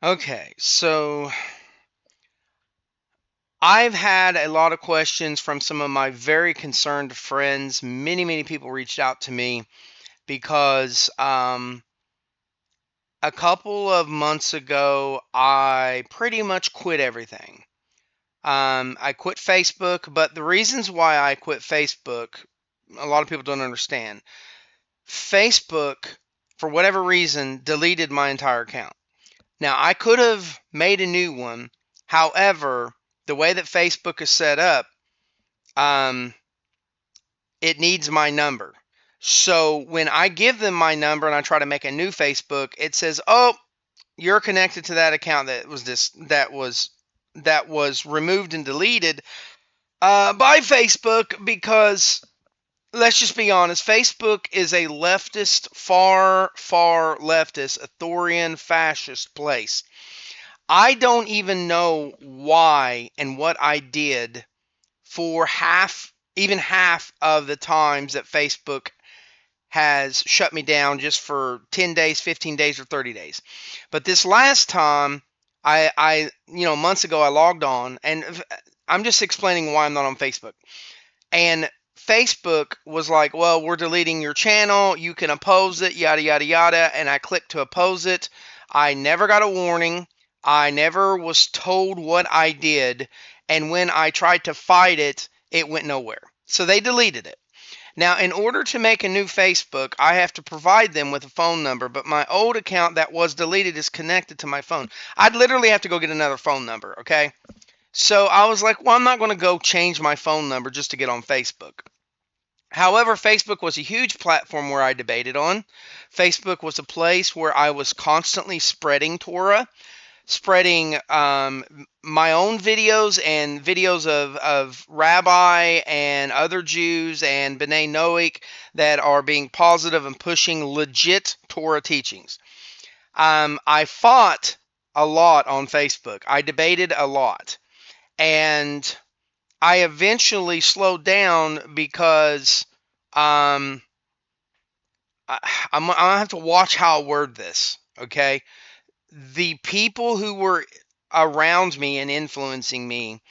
Okay, so I've had a lot of questions from some of my very concerned friends. Many people reached out to me because a couple of months ago, I pretty much quit everything. I quit Facebook, but the reasons why I quit Facebook, a lot of people don't understand. Facebook, for whatever reason, deleted my entire account. Now, I could have made a new one. However, the way that Facebook is set up, um, it needs my number. So when I give them my number and I try to make a new Facebook, it says, "Oh, you're connected to that account that was removed and deleted by Facebook because let's just be honest, Facebook is a leftist, far leftist, authoritarian, fascist place. I don't even know why and what I did for even half of the times that Facebook has shut me down just for 10 days, 15 days, or 30 days. But this last time, months ago, I logged on, and I'm just explaining why I'm not on Facebook. And Facebook was like, well, we're deleting your channel. You can oppose it, yada, yada, yada. And I clicked to oppose it. I never got a warning. I never was told what I did. And when I tried to fight it, it went nowhere. So they deleted it. Now, in order to make a new Facebook, I have to provide them with a phone number, but my old account that was deleted is connected to my phone. I'd literally have to go get another phone number, okay? So I was like, well, I'm not going to go change my phone number just to get on Facebook. However, Facebook was a huge platform where I debated on. Facebook was a place where I was constantly spreading Torah, spreading my own videos and videos of Rabbi and other Jews and B'nai Noach that are being positive and pushing legit Torah teachings. I fought a lot on Facebook. I debated a lot. And I eventually slowed down because um, I'm gonna have to watch how I word this. Okay, the people who were around me and influencing me,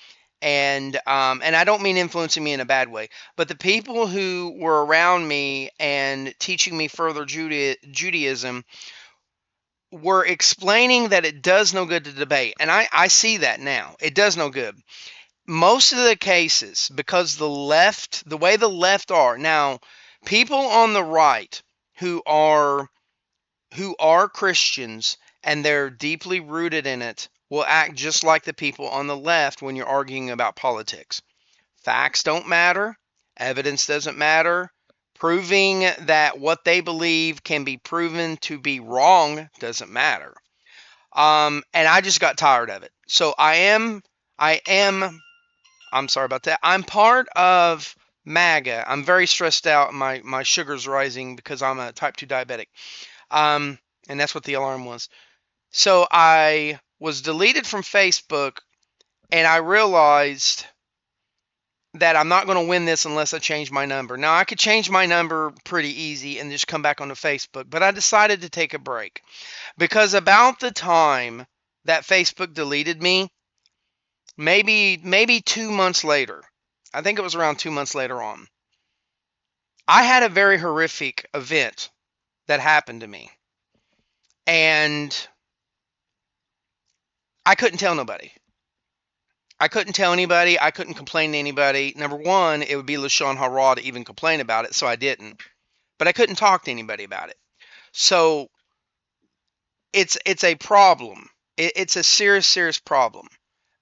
and I don't mean influencing me in a bad way, but the people who were around me and teaching me further Judaism were explaining that it does no good to debate, and I see that now. It does no good. Most of the cases, because the way the left are now, people on the right who are Christians and they're deeply rooted in it will act just like the people on the left when you're arguing about politics. Facts don't matter, evidence doesn't matter. Proving that what they believe can be proven to be wrong doesn't matter. And I just got tired of it. So I am I'm sorry about that. I'm part of MAGA. I'm very stressed out. My sugar's rising because I'm a type 2 diabetic. Um, and that's what the alarm was. So I was deleted from Facebook, and I realized that I'm not going to win this unless I change my number. Now, I could change my number pretty easy and just come back onto Facebook, but I decided to take a break because about the time that Facebook deleted me, maybe 2 months later, I think it was around 2 months later on, I had a very horrific event that happened to me. And I couldn't tell nobody. I couldn't tell anybody. I couldn't complain to anybody. Number one, it would be Lashon Hara to even complain about it, so I didn't. But I couldn't talk to anybody about it. So it's a problem. It's a serious problem.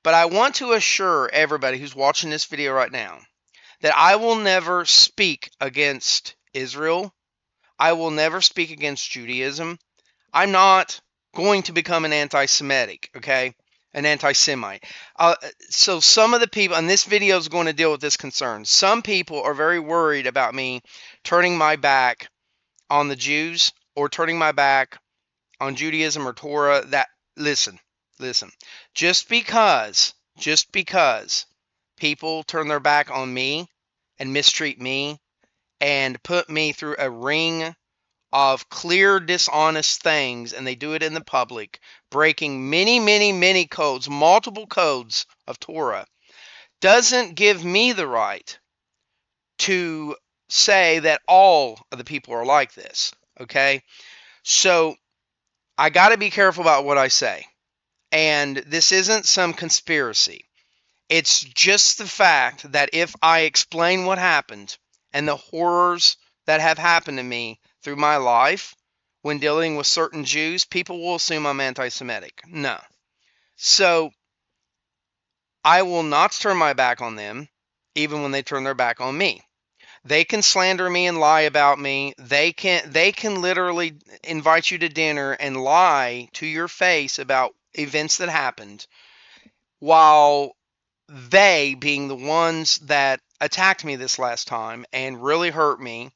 But I want to assure everybody who's watching this video right now that I will never speak against Israel. I will never speak against Judaism. I'm not going to become an anti-Semitic, okay? An anti-Semite. So some of the people, and this video is going to deal with this concern. Some people are very worried about me turning my back on the Jews or turning my back on Judaism or Torah. Listen. Just because people turn their back on me and mistreat me and put me through a ring of clear, dishonest things, and they do it in the public, breaking many, many, many codes, multiple codes of Torah, doesn't give me the right to say that all of the people are like this. Okay? So I got to be careful about what I say. And this isn't some conspiracy. It's just the fact that if I explain what happened and the horrors that have happened to me through my life when dealing with certain Jews, people will assume I'm anti-Semitic. No. So I will not turn my back on them, even when they turn their back on me. They can slander me and lie about me. They can literally invite you to dinner and lie to your face about events that happened, while they being the ones that attacked me this last time and really hurt me.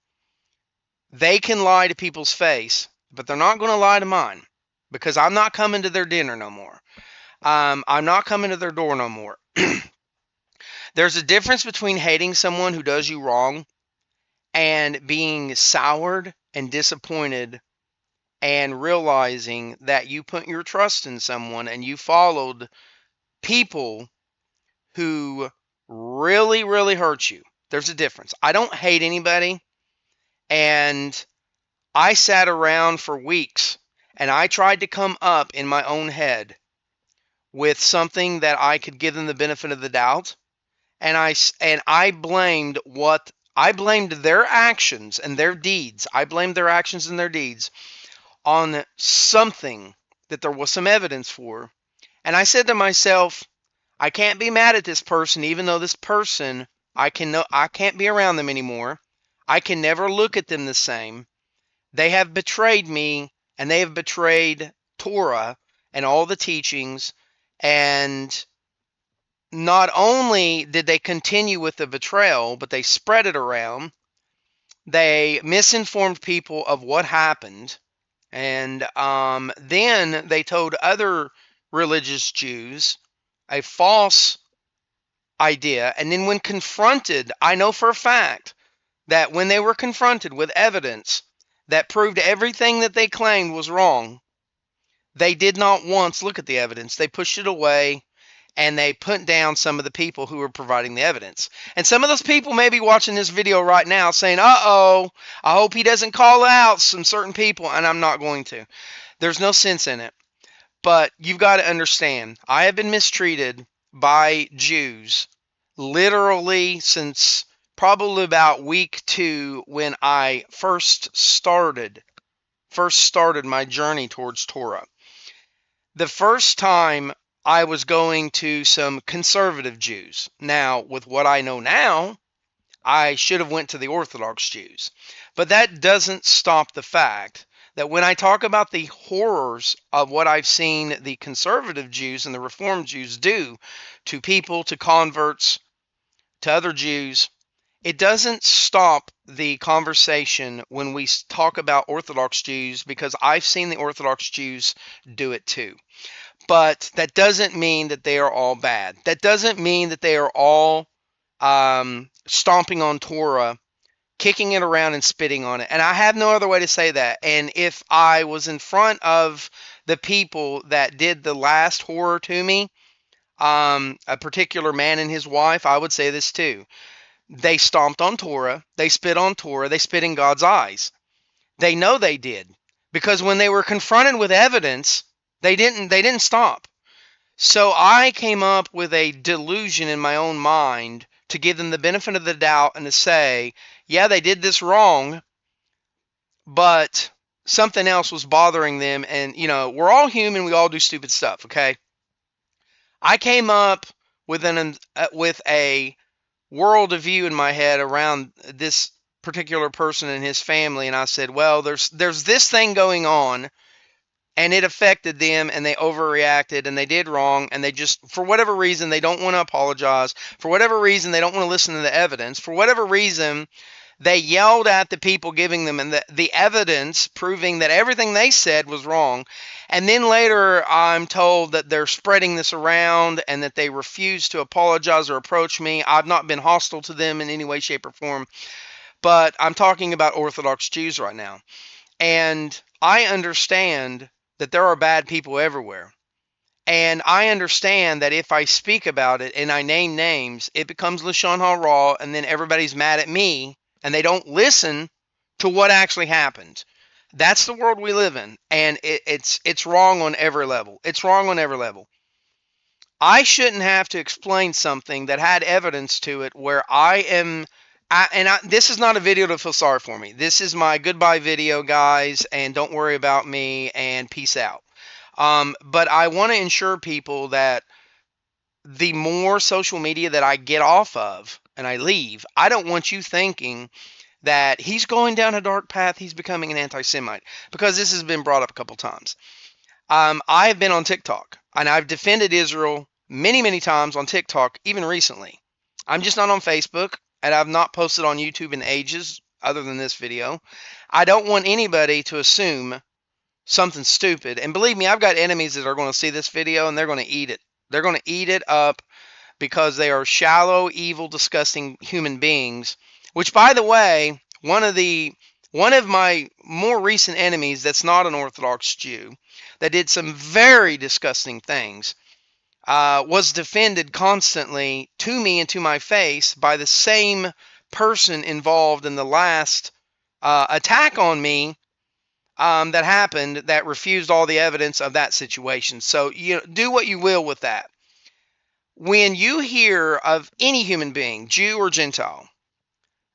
They can lie to people's face, but they're not going to lie to mine, because I'm not coming to their dinner no more. I'm not coming to their door no more. There's a difference between hating someone who does you wrong and being soured and disappointed and realizing that you put your trust in someone and you followed people who really, really hurt you. There's a difference. I don't hate anybody, and I sat around for weeks and I tried to come up in my own head with something that I could give them the benefit of the doubt, and I blamed their actions and their deeds. I blamed their actions and their deeds on something that there was some evidence for. And I said to myself, I can't be mad at this person, even though this person, I can't be around them anymore. I can never look at them the same. They have betrayed me, and they have betrayed Torah and all the teachings. And not only did they continue with the betrayal, but they spread it around. They misinformed people of what happened. And then they told other religious Jews a false idea. And then when confronted, I know for a fact that when they were confronted with evidence that proved everything that they claimed was wrong, they did not once look at the evidence. They pushed it away, and they put down some of the people who were providing the evidence. And some of those people may be watching this video right now saying, uh-oh, I hope he doesn't call out some certain people, and I'm not going to. There's no sense in it. But you've got to understand, I have been mistreated by Jews literally since probably about week 2, when I first started my journey towards Torah. The first time I was going to some conservative Jews. Now, with what I know now, I should have went to the Orthodox Jews. But that doesn't stop the fact that when I talk about the horrors of what I've seen the conservative Jews and the Reformed Jews do to people, to converts, to other Jews, it doesn't stop the conversation when we talk about Orthodox Jews, because I've seen the Orthodox Jews do it too. But that doesn't mean that they are all bad. That doesn't mean that they are all stomping on Torah, kicking it around and spitting on it. And I have no other way to say that. And if I was in front of the people that did the last horror to me, a particular man and his wife, I would say this too. They stomped on Torah. They spit on Torah. They spit in God's eyes. They know they did, because when they were confronted with evidence, they didn't stop. So I came up with a delusion in my own mind to give them the benefit of the doubt and to say, yeah, they did this wrong, but something else was bothering them. And, we're all human. We all do stupid stuff, okay? I came up with a world of view in my head around this particular person and his family, and I said, well, there's this thing going on, and it affected them, and they overreacted, and they did wrong, and they just, for whatever reason, they don't want to apologize. For whatever reason, they don't want to listen to the evidence. For whatever reason, they yelled at the people giving them and the evidence proving that everything they said was wrong. And then later, I'm told that they're spreading this around and that they refuse to apologize or approach me. I've not been hostile to them in any way, shape, or form, but I'm talking about Orthodox Jews right now. And I understand that there are bad people everywhere. And I understand that if I speak about it and I name names, it becomes Lashon Hara, and then everybody's mad at me and they don't listen to what actually happened. That's the world we live in, and it's wrong on every level. It's wrong on every level. I shouldn't have to explain something that had evidence to it where this is not a video to feel sorry for me. This is my goodbye video, guys, and don't worry about me, and peace out. But I want to ensure people that the more social media that I get off of and I leave, I don't want you thinking that he's going down a dark path, he's becoming an anti-Semite, because this has been brought up a couple times. I've been on TikTok, and I've defended Israel many, many times on TikTok, even recently. I'm just not on Facebook, and I've not posted on YouTube in ages, other than this video. I don't want anybody to assume something stupid. And believe me, I've got enemies that are going to see this video, and they're going to eat it. They're going to eat it up because they are shallow, evil, disgusting human beings. Which, by the way, one of my more recent enemies that's not an Orthodox Jew that did some very disgusting things was defended constantly to me and to my face by the same person involved in the last attack on me that happened, that refused all the evidence of that situation. So you do what you will with that. When you hear of any human being, Jew or Gentile,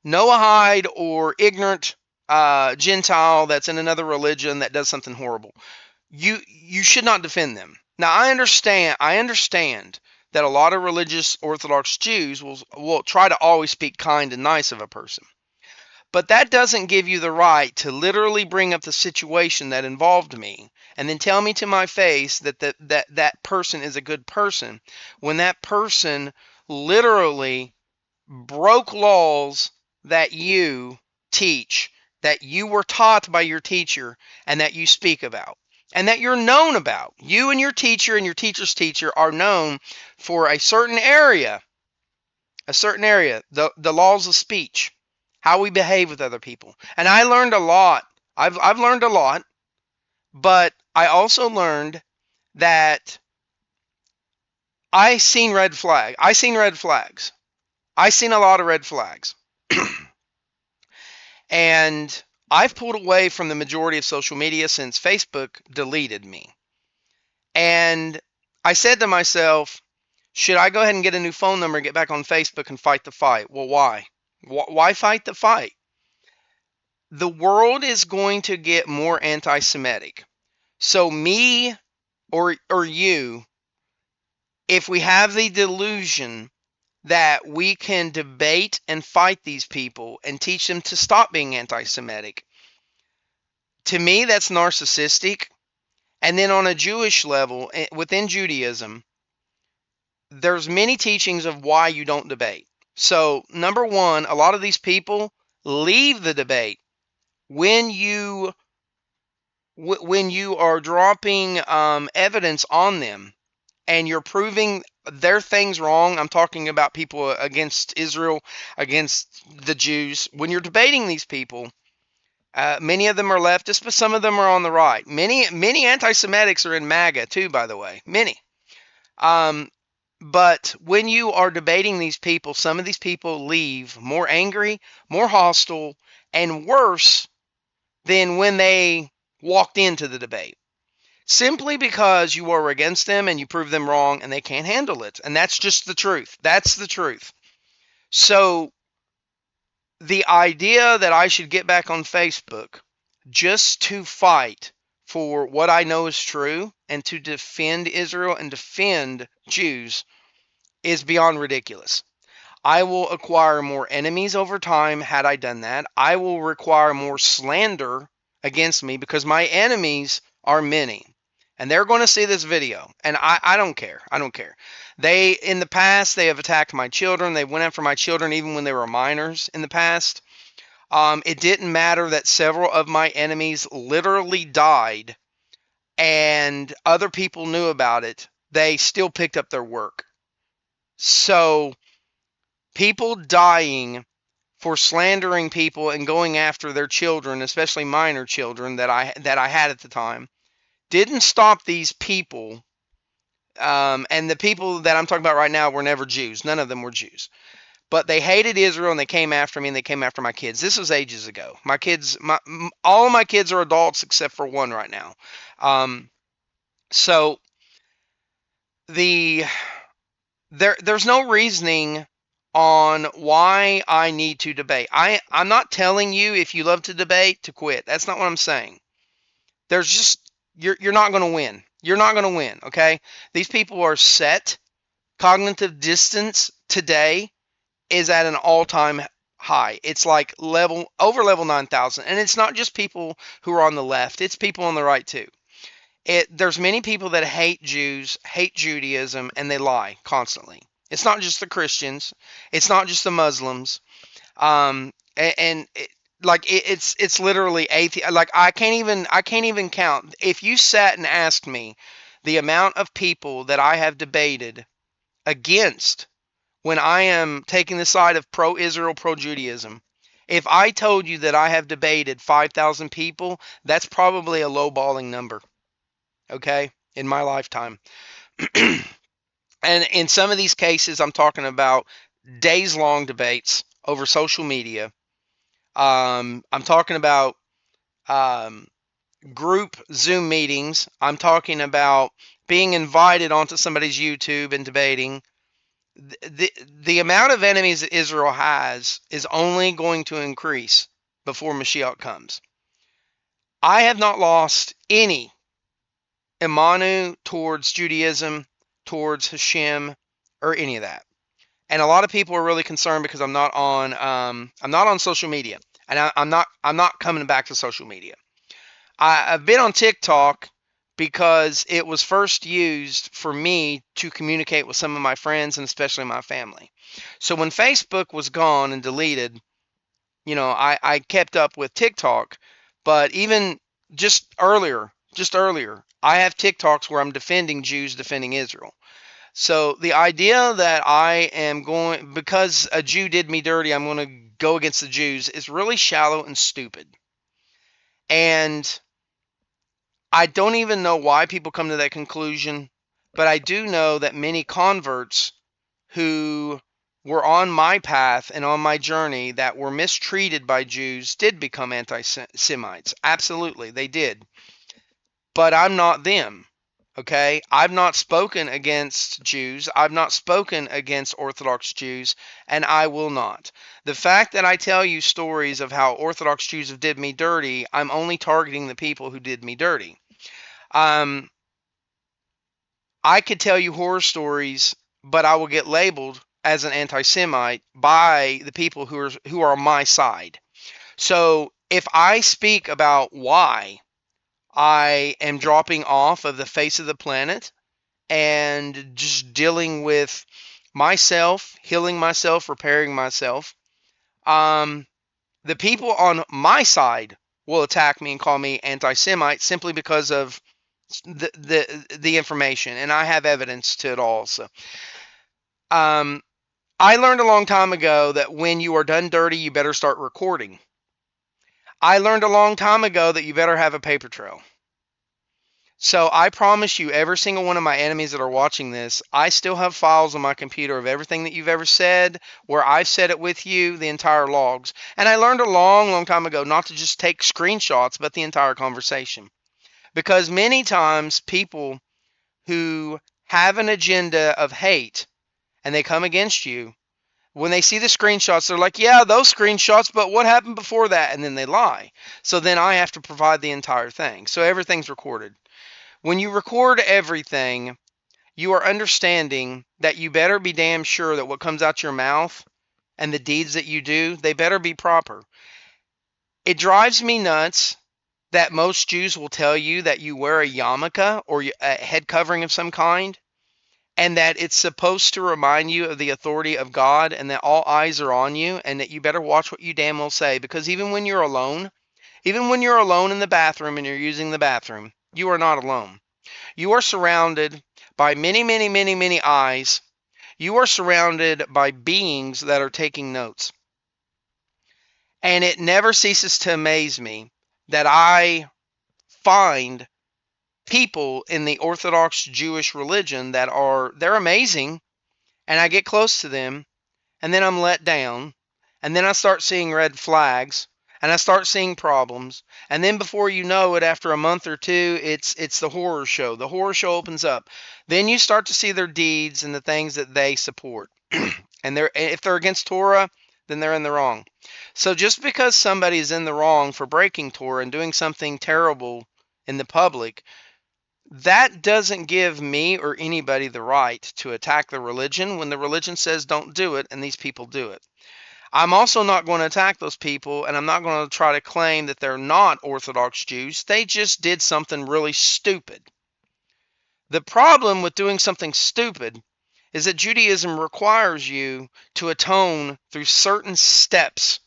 Noahide or ignorant Gentile that's in another religion that does something horrible, you should not defend them. Now I understand that a lot of religious Orthodox Jews will try to always speak kind and nice of a person. But that doesn't give you the right to literally bring up the situation that involved me and then tell me to my face that that person is a good person when that person literally broke laws that you teach, that you were taught by your teacher, and that you speak about, and that you're known about. You and your teacher's teacher are known for a certain area, the laws of speech, how we behave with other people. And I learned a lot. I've learned a lot, but I also learned that I seen red flags. I seen a lot of red flags. And I've pulled away from the majority of social media since Facebook deleted me. And I said to myself, should I go ahead and get a new phone number and get back on Facebook and fight the fight? Well, why? Why fight the fight? The world is going to get more anti-Semitic. So me or you, if we have the delusion that we can debate and fight these people and teach them to stop being anti-Semitic, to me that's narcissistic. And then on a Jewish level, within Judaism, there's many teachings of why you don't debate. So number one, a lot of these people leave the debate when you are dropping evidence on them and you're proving their things wrong. I'm talking about people against Israel, against the Jews. When you're debating these people, many of them are leftists, but some of them are on the right. Many anti-Semitics are in MAGA too, by the way. Many. But when you are debating these people, some of these people leave more angry, more hostile, and worse than when they walked into the debate. Simply because you are against them and you prove them wrong and they can't handle it. And that's just the truth. That's the truth. So the idea that I should get back on Facebook just to fight for what I know is true and to defend Israel and defend Jews is beyond ridiculous. I will acquire more enemies over time had I done that. I will require more slander against me because my enemies are many. And they're going to see this video. And I don't care. I don't care. In the past, they have attacked my children. They went after my children even when they were minors in the past. It didn't matter that several of my enemies literally died and other people knew about it. They still picked up their work. So people dying for slandering people and going after their children, especially minor children that I had at the time, didn't stop these people. And the people that I'm talking about right now were never Jews. None of them were Jews. But they hated Israel and they came after me and they came after my kids. This was ages ago. My kids, all of my kids are adults except for one right now. So the there's no reasoning on why I need to debate. I'm not telling you, if you love to debate, to quit. That's not what I'm saying. There's just, you're not going to win. You're not going to win, okay? These people are set. Cognitive distance today is at an all-time high. It's like over level 9,000, and it's not just people who are on the left. It's people on the right too. There's many people that hate Jews, hate Judaism, and they lie constantly. It's not just the Christians. It's not just the Muslims. It's literally atheist. Like I can't even count. If you sat and asked me the amount of people that I have debated against when I am taking the side of pro-Israel, pro-Judaism, if I told you that I have debated 5,000 people, that's probably a lowballing number. Okay, in my lifetime. And in some of these cases, I'm talking about days-long debates over social media. I'm talking about group Zoom meetings. I'm talking about being invited onto somebody's YouTube and debating. The amount of enemies that Israel has is only going to increase before Moshiach comes. I have not lost any Imanu towards Judaism, towards Hashem, or any of that. And a lot of people are really concerned because I'm not on social media, and I'm not coming back to social media. I've been on TikTok because it was first used for me to communicate with some of my friends and especially my family. So when Facebook was gone and deleted, I kept up with TikTok, but even just earlier, I have TikToks where I'm defending Jews, defending Israel. So the idea that I am going, because a Jew did me dirty, I'm going to go against the Jews is really shallow and stupid. And I don't even know why people come to that conclusion, but I do know that many converts who were on my path and on my journey that were mistreated by Jews did become anti-Semites. Absolutely, they did. But I'm not them. Okay? I've not spoken against Jews. I've not spoken against Orthodox Jews, and I will not. The fact that I tell you stories of how Orthodox Jews have did me dirty, I'm only targeting the people who did me dirty. I could tell you horror stories, but I will get labeled as an anti-Semite by the people who are on my side. So if I speak about why I am dropping off of the face of the planet and just dealing with myself, healing myself, repairing myself, the people on my side will attack me and call me anti-Semite simply because of the information, and I have evidence to it all. So, I learned a long time ago that when you are done dirty, you better start recording. I learned a long time ago that you better have a paper trail. So I promise you, every single one of my enemies that are watching this, I still have files on my computer of everything that you've ever said, where I've said it with you, the entire logs. And I learned a long, long time ago not to just take screenshots, but the entire conversation. Because many times people who have an agenda of hate and they come against you, when they see the screenshots, they're like, yeah, those screenshots, but what happened before that? And then they lie. So then I have to provide the entire thing. So everything's recorded. When you record everything, you are understanding that you better be damn sure that what comes out your mouth and the deeds that you do, they better be proper. It drives me nuts that most Jews will tell you that you wear a yarmulke or a head covering of some kind, and that it's supposed to remind you of the authority of God and that all eyes are on you and that you better watch what you damn well say, because even when you're alone in the bathroom and you're using the bathroom, you are not alone. You are surrounded by many, many, many, many eyes. You are surrounded by beings that are taking notes. And it never ceases to amaze me that I find people in the Orthodox Jewish religion they're amazing, and I get close to them, and then I'm let down, and then I start seeing red flags, and I start seeing problems, and then before you know it, after a month or two, it's the horror show. The horror show opens up. Then you start to see their deeds and the things that they support. And if they're against Torah, then they're in the wrong. So just because somebody is in the wrong for breaking Torah and doing something terrible in the public, that doesn't give me or anybody the right to attack the religion when the religion says don't do it and these people do it. I'm also not going to attack those people, and I'm not going to try to claim that they're not Orthodox Jews. They just did something really stupid. The problem with doing something stupid is that Judaism requires you to atone through certain steps.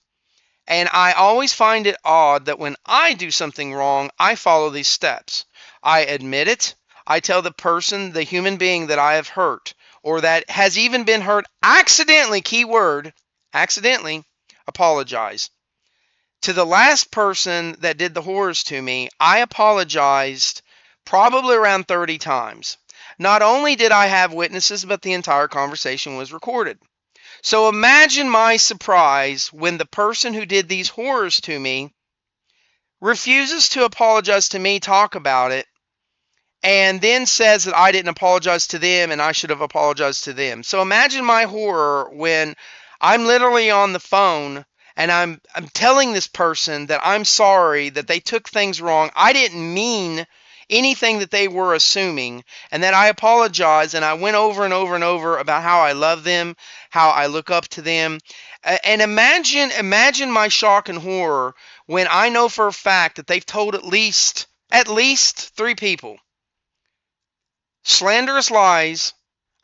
And I always find it odd that when I do something wrong, I follow these steps. I admit it. I tell the person, the human being that I have hurt, or that has even been hurt accidentally, key word, accidentally, apologize. To the last person that did the horrors to me, I apologized probably around 30 times. Not only did I have witnesses, but the entire conversation was recorded. So imagine my surprise when the person who did these horrors to me refuses to apologize to me, talk about it, and then says that I didn't apologize to them and I should have apologized to them. So imagine my horror when I'm literally on the phone and I'm telling this person that I'm sorry, that they took things wrong. I didn't mean anything that they were assuming, and that I apologize, and I went over and over and over about how I love them, how I look up to them. And imagine my shock and horror when I know for a fact that they've told at least 3 people slanderous lies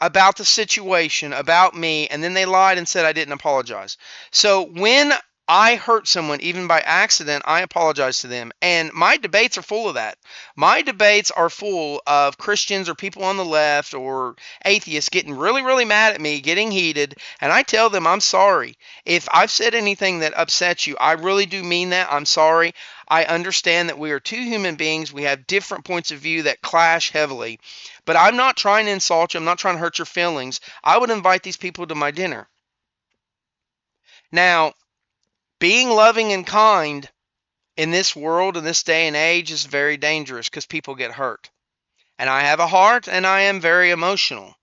about the situation, about me, and then they lied and said I didn't apologize. So when I hurt someone, even by accident, I apologize to them. And my debates are full of that. My debates are full of Christians or people on the left or atheists getting really, really mad at me, getting heated, and I tell them I'm sorry. If I've said anything that upsets you, I really do mean that. I'm sorry. I understand that we are 2 human beings. We have different points of view that clash heavily. But I'm not trying to insult you. I'm not trying to hurt your feelings. I would invite these people to my dinner. Now, being loving and kind in this world, in this day and age, is very dangerous because people get hurt. And I have a heart and I am very emotional.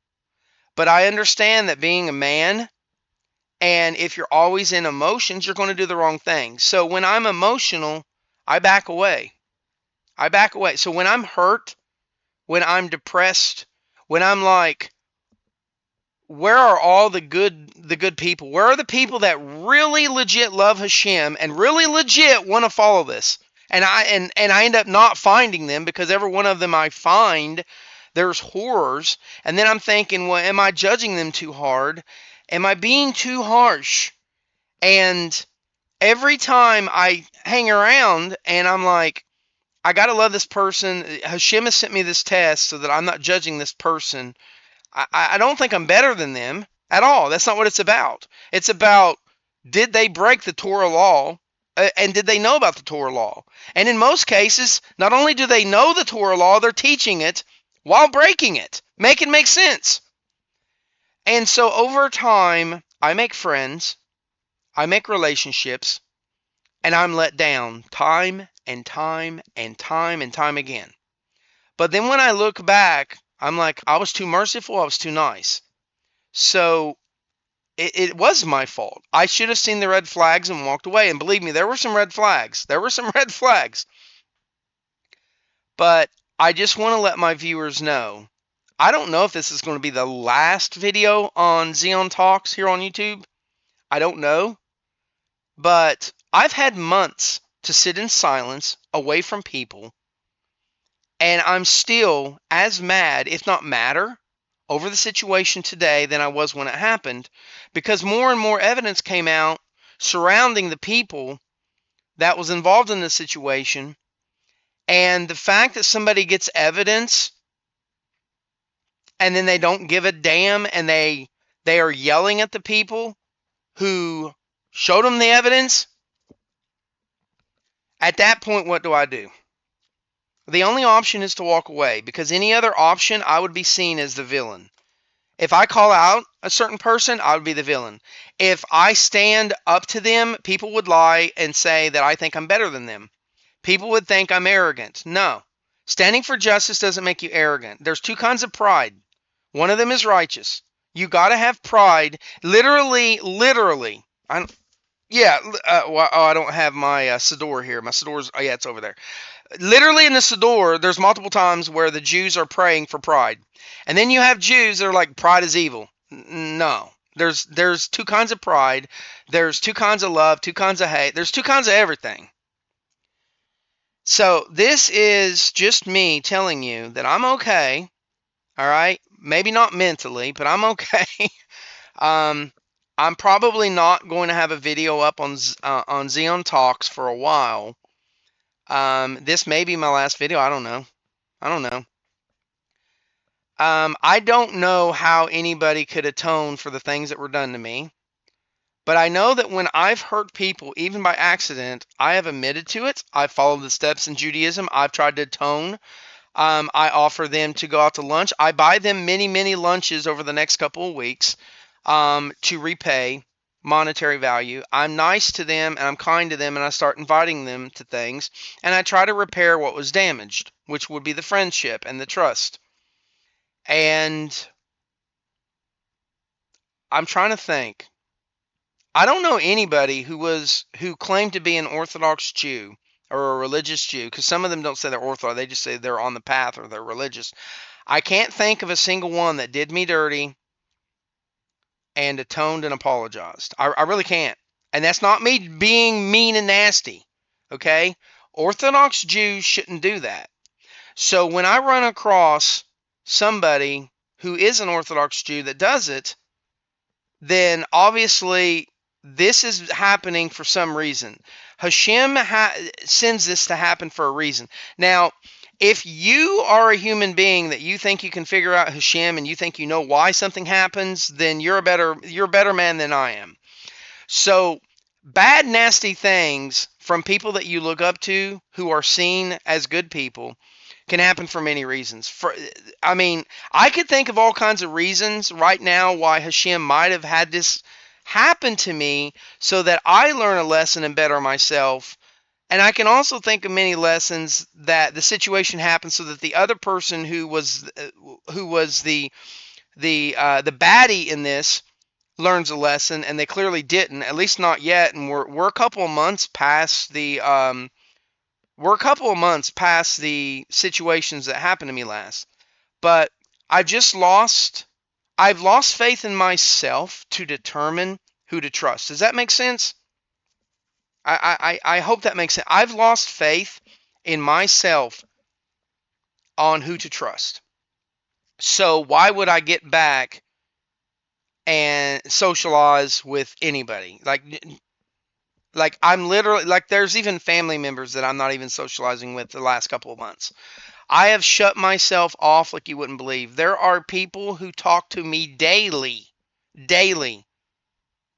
But I understand that being a man, and if you're always in emotions, you're going to do the wrong thing. So when I'm emotional, I back away. I back away. So when I'm hurt, when I'm depressed, when I'm like, where are all the good people? Where are the people that really legit love Hashem and really legit want to follow this? And I end up not finding them, because every one of them I find, there's horrors. And then I'm thinking, well, am I judging them too hard? Am I being too harsh? And every time I hang around and I'm like, I got to love this person. Hashem has sent me this test so that I'm not judging this person. I don't think I'm better than them at all. That's not what it's about. It's about, did they break the Torah law, and did they know about the Torah law? And in most cases, not only do they know the Torah law, they're teaching it while breaking it. Make it make sense. And so over time, I make friends, I make relationships, and I'm let down time and time and time and time again. But then when I look back, I'm like, I was too merciful, I was too nice. So it was my fault. I should have seen the red flags and walked away. And believe me, there were some red flags. There were some red flags. But I just want to let my viewers know, I don't know if this is going to be the last video on Tzion Talks here on YouTube. I don't know. But I've had months to sit in silence, away from people, and I'm still as mad, if not madder, over the situation today than I was when it happened, because more and more evidence came out surrounding the people that was involved in this situation. And the fact that somebody gets evidence and then they don't give a damn, and they are yelling at the people who showed them the evidence, At that point, what do I do? The only option is to walk away, because any other option, I would be seen as the villain. If I call out a certain person, I would be the villain. If I stand up to them, people would lie and say that I think I'm better than them. People would think I'm arrogant. No. Standing for justice doesn't make you arrogant. There's two kinds of pride. One of them is righteous. You got to have pride. Literally. I don't, yeah. I don't have my Siddur here. My Siddur's, oh yeah, it's over there. Literally in the Siddur, there's multiple times where the Jews are praying for pride. And then you have Jews that are like, pride is evil. No. There's two kinds of pride. There's two kinds of love, two kinds of hate. There's two kinds of everything. So this is just me telling you that I'm okay. All right. Maybe not mentally, but I'm okay. I'm probably not going to have a video up on Tzion Talks for a while. This may be my last video. I don't know. I don't know how anybody could atone for the things that were done to me. But I know that when I've hurt people, even by accident, I have admitted to it. I've followed the steps in Judaism. I've tried to atone. I offer them to go out to lunch. I buy them many lunches over the next couple of weeks to repay monetary value. I'm nice to them and I'm kind to them, and I start inviting them to things, and I try to repair what was damaged, which would be the friendship and the trust. And I'm trying to think. I don't know anybody who claimed to be an Orthodox Jew or a religious Jew, because some of them don't say they're Orthodox, they just say they're on the path or they're religious. I can't think of a single one that did me dirty and atoned and apologized. I really can't. And that's not me being mean and nasty, okay? Orthodox Jews shouldn't do that. So when I run across somebody who is an Orthodox Jew that does it, then obviously this is happening for some reason. Hashem sends this to happen for a reason. Now, if you are a human being that you think you can figure out Hashem and you think you know why something happens, then you're a better man than I am. So, bad, nasty things from people that you look up to who are seen as good people can happen for many reasons. I could think of all kinds of reasons right now why Hashem might have had this happen to me so that I learn a lesson and better myself. And I can also think of many lessons that the situation happened so that the other person who was the baddie in this learns a lesson, and they clearly didn't, at least not yet. And we're a couple of months past the situations that happened to me last. But I've lost faith in myself to determine who to trust. Does that make sense? I hope that makes sense. I've lost faith in myself on who to trust. So why would I get back and socialize with anybody? Like I'm literally, like, there's even family members that I'm not even socializing with the last couple of months. I have shut myself off like you wouldn't believe. There are people who talk to me daily,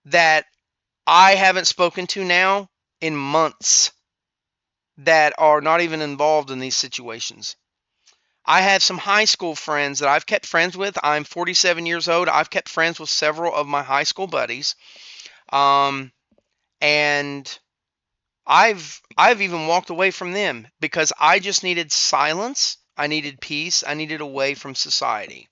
that I haven't spoken to now in months, that are not even involved in these situations. I have some high school friends that I've kept friends with. I'm 47 years old. I've kept friends with several of my high school buddies. And I've even walked away from them because I just needed silence. I needed peace. I needed away from society.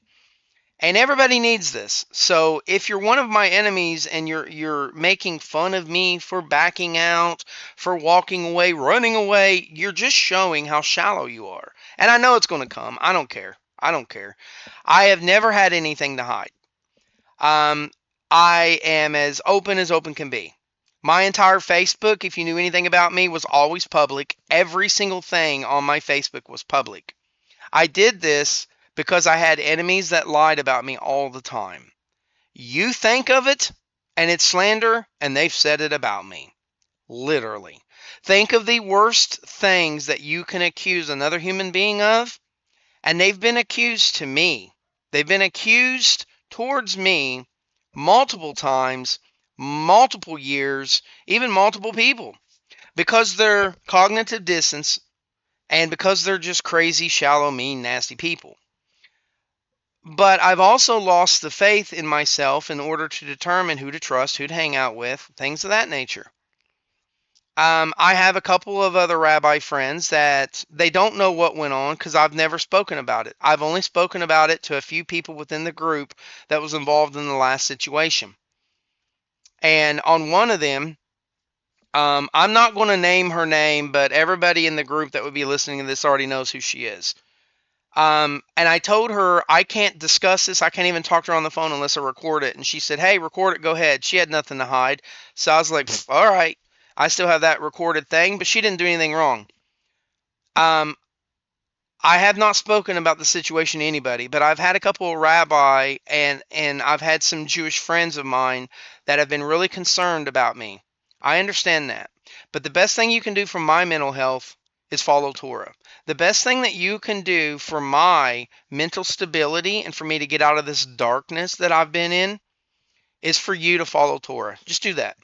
And everybody needs this. So if you're one of my enemies and you're making fun of me for backing out, for walking away, running away, you're just showing how shallow you are. And I know it's going to come. I don't care. I have never had anything to hide. I am as open can be. My entire Facebook, if you knew anything about me, was always public. Every single thing on my Facebook was public. I did this because I had enemies that lied about me all the time. You think of it, and it's slander, and they've said it about me. Literally. Think of the worst things that you can accuse another human being of, and they've been accused to me. They've been accused towards me multiple times, multiple years, even multiple people. because they're cognitive dissonance and because they're just crazy, shallow, mean, nasty people. But I've also lost the faith in myself in order to determine who to trust, who to hang out with, things of that nature. I have a couple of other rabbi friends that they don't know what went on because I've never spoken about it. I've only spoken about it to a few people within the group that was involved in the last situation. And on one of them, I'm not going to name her name, but everybody in the group that would be listening to this already knows who she is. And I told her I can't discuss this. I can't even talk to her on the phone unless I record it. And she said, "Hey, record it. Go ahead." She had nothing to hide. So I was like, "All right." I still have that recorded thing, but she didn't do anything wrong. Um, I have not spoken about the situation to anybody, but I've had a couple of rabbi and I've had some Jewish friends of mine that have been really concerned about me. I understand that. But the best thing you can do for my mental health is follow Torah. The best thing that you can do for my mental stability and for me to get out of this darkness that I've been in is for you to follow Torah. Just do that.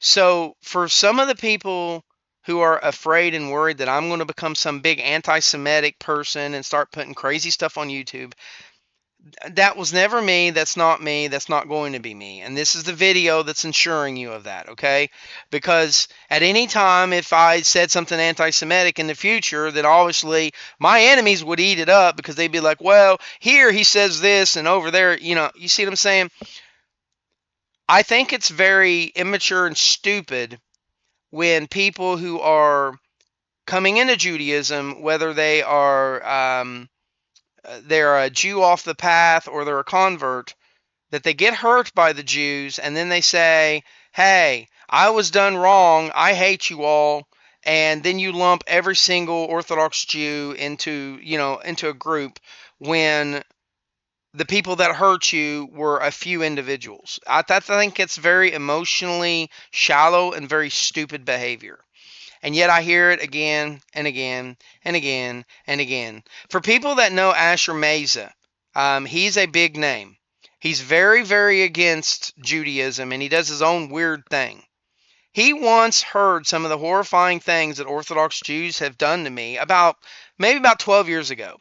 So for some of the people who are afraid and worried that I'm going to become some big anti-Semitic person and start putting crazy stuff on YouTube, that was never me. That's not me. That's not going to be me. And this is the video that's ensuring you of that, okay? Because at any time, if I said something anti-Semitic in the future, then obviously my enemies would eat it up because they'd be like, well, here he says this and over there, you see what I'm saying? I think it's very immature and stupid when people who are coming into Judaism, whether they're a Jew off the path or they're a convert, that they get hurt by the Jews and then they say, "Hey, I was done wrong. I hate you all." And then you lump every single Orthodox Jew into a group when the people that hurt you were a few individuals. I think it's very emotionally shallow and very stupid behavior. And yet I hear it again and again and again and again. For people that know Asher Meza, he's a big name. He's very, very against Judaism, and he does his own weird thing. He once heard some of the horrifying things that Orthodox Jews have done to me maybe about 12 years ago.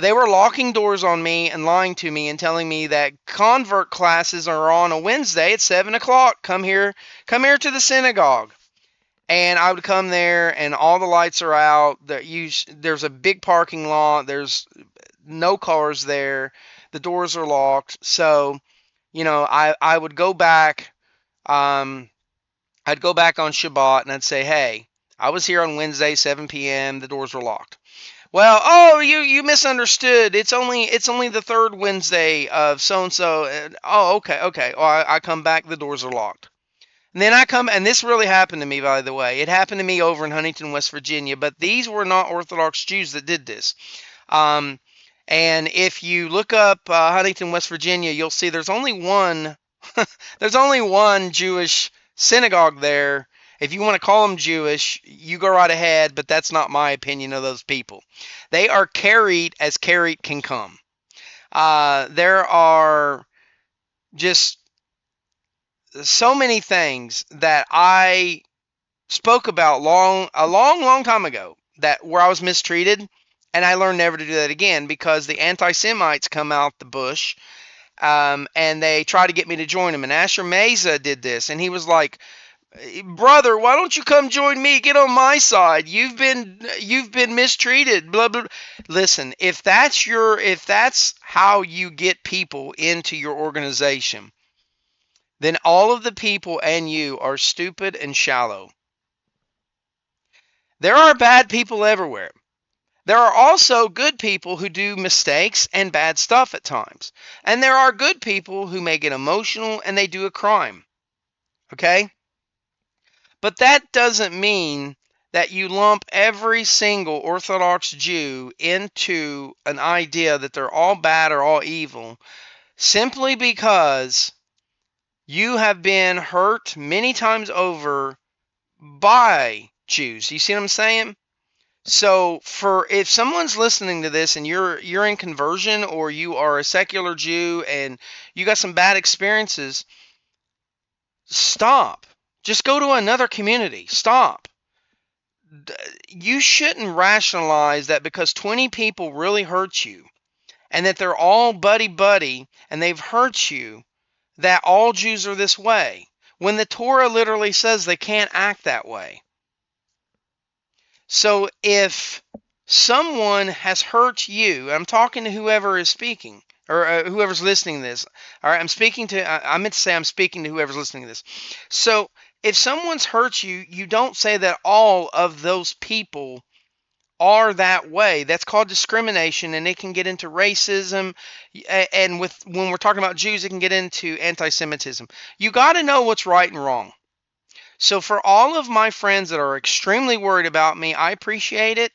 They were locking doors on me and lying to me and telling me that convert classes are on a Wednesday at 7 o'clock. Come here to the synagogue. And I would come there, and all the lights are out. There's a big parking lot. There's no cars there. The doors are locked. So, I would go back. I'd go back on Shabbat, and I'd say, "Hey, I was here on Wednesday, 7 p.m. The doors were locked." Well, oh, you misunderstood. It's only the third Wednesday of so and so. Oh, okay. Oh, I come back. The doors are locked. And then I come, and this really happened to me, by the way. It happened to me over in Huntington, West Virginia, but these were not Orthodox Jews that did this. Um, and if you look up Huntington, West Virginia, you'll see there's only one, there's only one Jewish synagogue there. If you want to call them Jewish, you go right ahead, but that's not my opinion of those people. They are carried as carried can come. There are just so many things that I spoke about a long time ago that where I was mistreated, and I learned never to do that again because the anti-Semites come out the bush, and they try to get me to join them. And Asher Meza did this, and he was like, "Brother, why don't you come join me? Get on my side. You've been mistreated." Blah blah. Listen, if that's how you get people into your organization, then all of the people and you are stupid and shallow. There are bad people everywhere. There are also good people who do mistakes and bad stuff at times. And there are good people who may get emotional and they do a crime. Okay? But that doesn't mean that you lump every single Orthodox Jew into an idea that they're all bad or all evil simply because you have been hurt many times over by Jews. You see what I'm saying? So if someone's listening to this and you're in conversion or you are a secular Jew and you got some bad experiences, stop. Just go to another community. Stop. You shouldn't rationalize that because 20 people really hurt you and that they're all buddy and they've hurt you, that all Jews are this way, when the Torah literally says they can't act that way. So if someone has hurt you, I'm talking to whoever is speaking, or whoever's listening to this. All right, I meant to say I'm speaking to whoever's listening to this. So if someone's hurt you, you don't say that all of those people are that way. That's called discrimination, and it can get into racism, and when we're talking about Jews, it can get into anti-Semitism. You got to know what's right and wrong. So for all of my friends that are extremely worried about me, I appreciate it,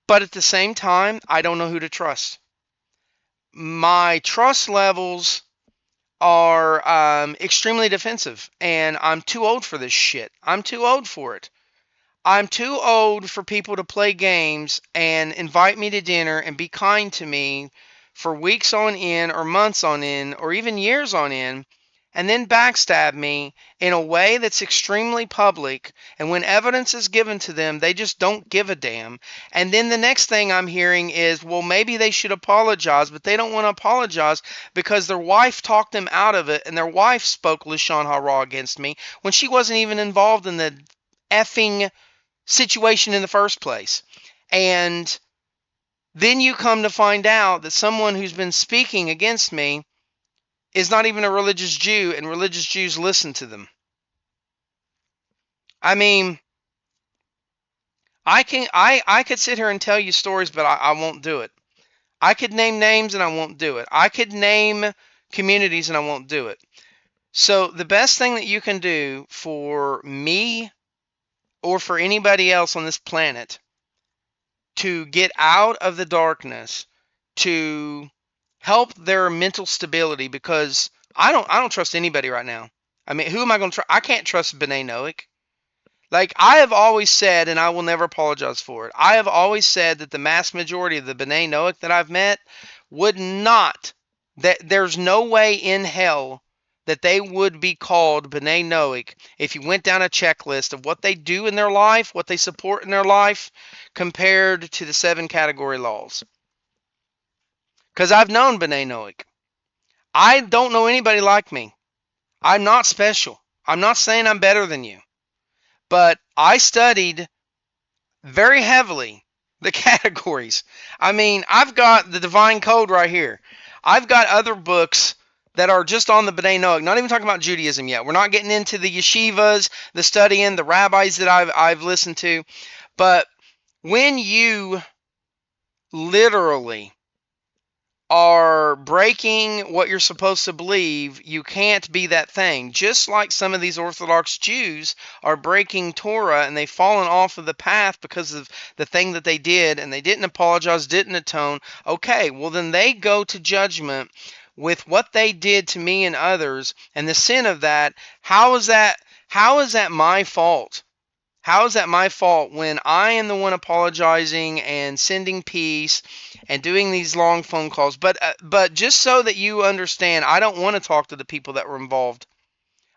but at the same time, I don't know who to trust. My trust levels are extremely defensive, and I'm too old for this shit. I'm too old for it. I'm too old for people to play games and invite me to dinner and be kind to me for weeks on end or months on end or even years on end, and then backstab me in a way that's extremely public. And when evidence is given to them, they just don't give a damn. And then the next thing I'm hearing is, well, maybe they should apologize, but they don't want to apologize because their wife talked them out of it, and their wife spoke Lashon Hara against me when she wasn't even involved in the effing situation in the first place. And then you come to find out that someone who's been speaking against me is not even a religious Jew, and religious Jews listen to them. I mean, I could sit here and tell you stories, but I won't do it. I could name names and I won't do it. I could name communities and I won't do it. So the best thing that you can do for me or for anybody else on this planet to get out of the darkness, to help their mental stability, because I don't trust anybody right now. I mean, who am I going to trust? I can't trust B'nai Noach. Like, I have always said, and I will never apologize for it, I have always said that the mass majority of the B'nai Noach that I've met would not, that there's no way in hell that they would be called B'nai Noach if you went down a checklist of what they do in their life, what they support in their life, compared to the 7 category laws. Because I've known B'nai Noach. I don't know anybody like me. I'm not special. I'm not saying I'm better than you. But I studied very heavily the categories. I mean, I've got the Divine Code right here. I've got other books that are just on the B'nai Noach, not even talking about Judaism yet. We're not getting into the yeshivas, the studying, the rabbis that I've listened to. But when you literally are breaking what you're supposed to believe, you can't be that thing. Just like some of these Orthodox Jews are breaking Torah and they've fallen off of the path because of the thing that they did, and they didn't apologize, didn't atone. Okay, well then they go to judgment with what they did to me and others, and the sin of that. How is that my fault? How is that my fault when I am the one apologizing and sending peace and doing these long phone calls? But just so that you understand, I don't want to talk to the people that were involved.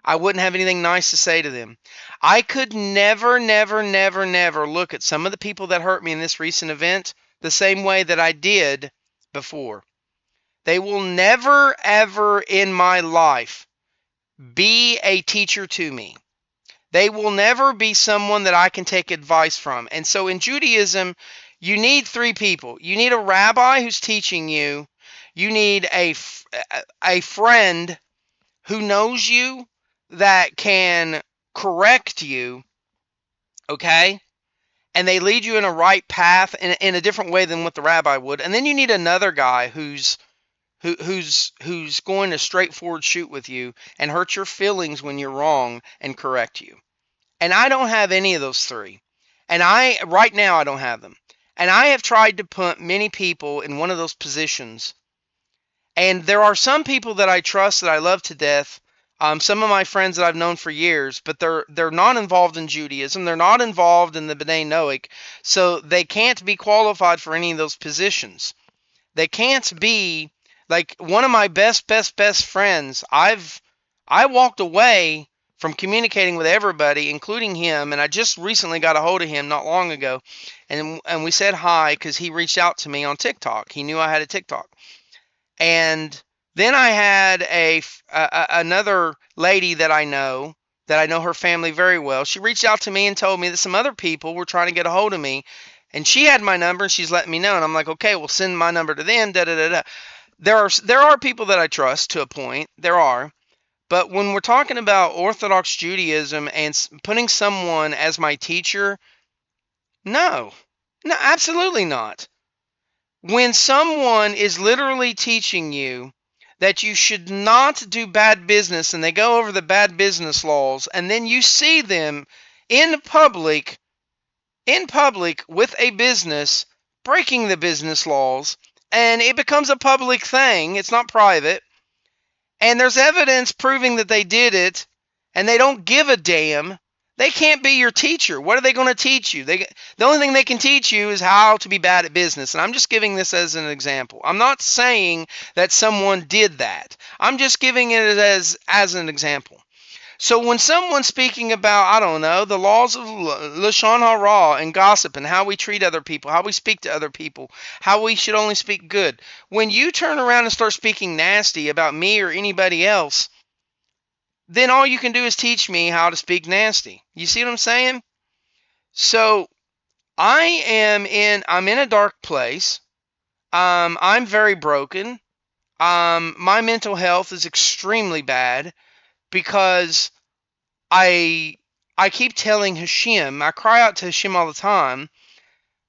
I wouldn't have anything nice to say to them. I could never look at some of the people that hurt me in this recent event the same way that I did before. They will never, ever in my life be a teacher to me. They will never be someone that I can take advice from. And so in Judaism, you need 3 people. You need a rabbi who's teaching you. You need a friend who knows you that can correct you, okay? And they lead you in a right path in a different way than what the rabbi would. And then you need another guy who's going to straightforward shoot with you and hurt your feelings when you're wrong and correct you. And I don't have any of those 3. And right now I don't have them. And I have tried to put many people in one of those positions. And there are some people that I trust, that I love to death. Some of my friends that I've known for years, but they're not involved in Judaism. They're not involved in the B'nai Noach. So they can't be qualified for any of those positions. They can't be, like, one of my best friends. I walked away from communicating with everybody, including him. And I just recently got a hold of him not long ago, and we said hi because he reached out to me on TikTok. He knew I had a TikTok. And then I had another lady that I know her family very well. She reached out to me and told me that some other people were trying to get a hold of me, and she had my number and she's letting me know. And I'm like, okay, well, send my number to them. Da da da da. There are people that I trust to a point. There are. But when we're talking about Orthodox Judaism and putting someone as my teacher, no, no, absolutely not. When someone is literally teaching you that you should not do bad business and they go over the bad business laws, and then you see them in public with a business breaking the business laws, and it becomes a public thing, it's not private, and there's evidence proving that they did it, and they don't give a damn, they can't be your teacher. What are they going to teach you? The only thing they can teach you is how to be bad at business. And I'm just giving this as an example. I'm not saying that someone did that. I'm just giving it as an example. So when someone's speaking about, I don't know, the laws of Lashon Hara and gossip and how we treat other people, how we speak to other people, how we should only speak good, when you turn around and start speaking nasty about me or anybody else, then all you can do is teach me how to speak nasty. You see what I'm saying? So I'm in a dark place. I'm very broken. My mental health is extremely bad because I keep telling Hashem, I cry out to Hashem all the time,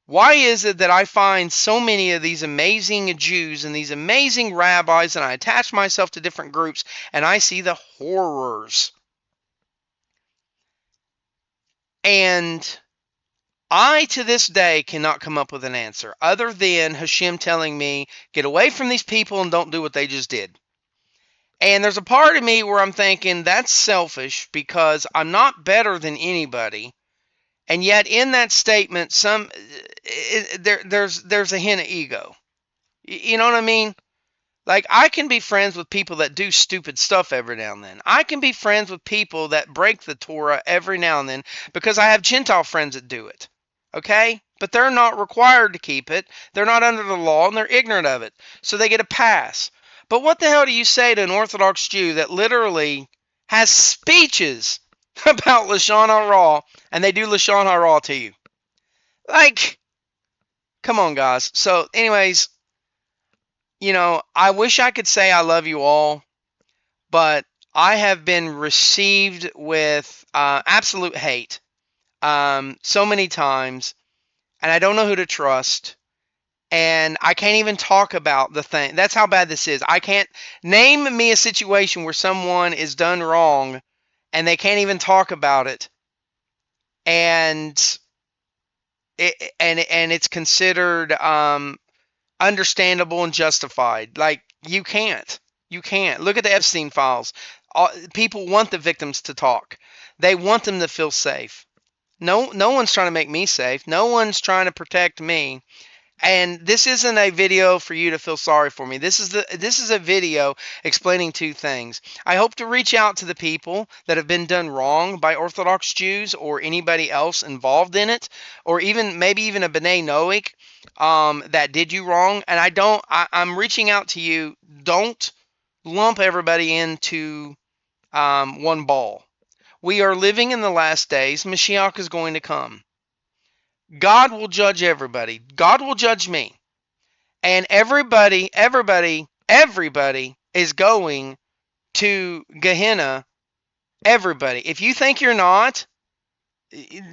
why is it that I find so many of these amazing Jews and these amazing rabbis, and I attach myself to different groups, and I see the horrors? And I, to this day, cannot come up with an answer other than Hashem telling me, get away from these people and don't do what they just did. And there's a part of me where I'm thinking, that's selfish because I'm not better than anybody. And yet in that statement, there's a hint of ego. You know what I mean? Like, I can be friends with people that do stupid stuff every now and then. I can be friends with people that break the Torah every now and then because I have Gentile friends that do it. Okay? But they're not required to keep it. They're not under the law and they're ignorant of it. So they get a pass. But what the hell do you say to an Orthodox Jew that literally has speeches about Lashon Hara, and they do Lashon Hara to you? Like, come on, guys. So, anyways, I wish I could say I love you all, but I have been received with absolute hate so many times, and I don't know who to trust, and I can't even talk about the thing. That's how bad this is. I can't name me a situation where someone is done wrong, and they can't even talk about it, and it's considered understandable and justified. Like, you can't look at the Epstein files. People want the victims to talk. They want them to feel safe. No one's trying to make me safe. No one's trying to protect me. And this isn't a video for you to feel sorry for me. This is a video explaining two things. I hope to reach out to the people that have been done wrong by Orthodox Jews or anybody else involved in it, or maybe even a B'nai Noach that did you wrong. And I'm reaching out to you. Don't lump everybody into one ball. We are living in the last days. Moshiach is going to come. God will judge everybody. God will judge me. And everybody is going to Gehenna. Everybody. If you think you're not,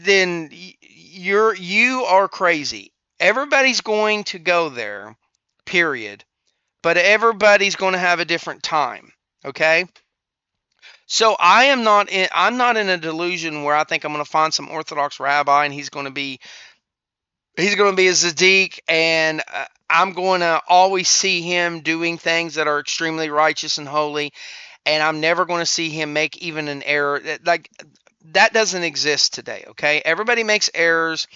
then you are crazy. Everybody's going to go there, period. But everybody's going to have a different time. Okay? So I'm not in a delusion where I think I'm going to find some Orthodox rabbi and he's going to be a Zedek, and I'm going to always see him doing things that are extremely righteous and holy, and I'm never going to see him make even an error. Like, that doesn't exist today, okay? Everybody makes errors,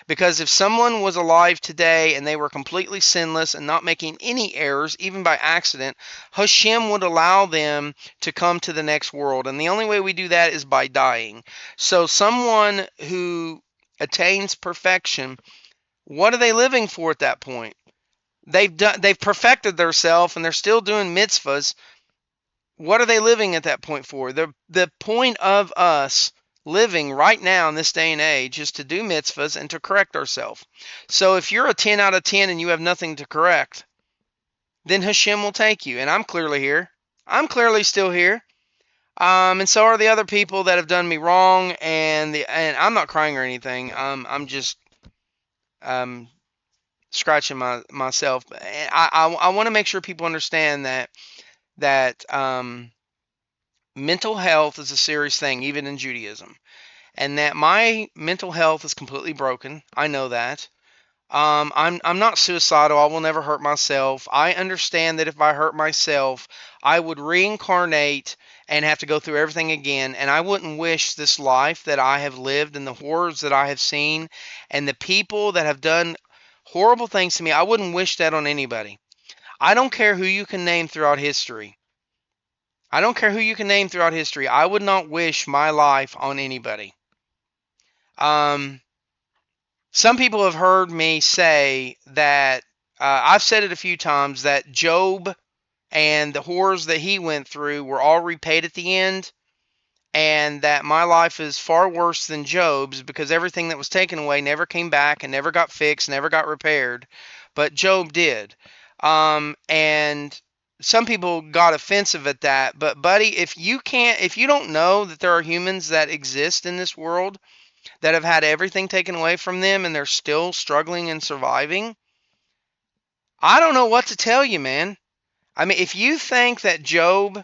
Because if someone was alive today and they were completely sinless and not making any errors, even by accident, Hashem would allow them to come to the next world. And the only way we do that is by dying. So someone who attains perfection, what are they living for at that point? They've perfected themselves and they're still doing mitzvahs. What are they living at that point for? The point of us living right now in this day and age is to do mitzvahs and to correct ourselves. So if you're a 10 out of 10 and you have nothing to correct, then Hashem will take you. And I'm clearly here. I'm clearly still here. And so are the other people that have done me wrong. And I'm not crying or anything. I'm just scratching myself. I want to make sure people understand that mental health is a serious thing, even in Judaism, and that my mental health is completely broken. I know that. I'm not suicidal. I will never hurt myself. I understand that if I hurt myself, I would reincarnate and have to go through everything again. And I wouldn't wish this life that I have lived and the horrors that I have seen and the people that have done horrible things to me. I wouldn't wish that on anybody. I don't care who you can name throughout history. I don't care who you can name throughout history. I would not wish my life on anybody. Some people have heard me say that, I've said it a few times, that Job and the horrors that he went through were all repaid at the end, and that my life is far worse than Job's because everything that was taken away never came back and never got fixed, never got repaired, but Job did. And some people got offensive at that, but buddy, if you don't know that there are humans that exist in this world that have had everything taken away from them and they're still struggling and surviving, I don't know what to tell you, man. I mean, if you think that Job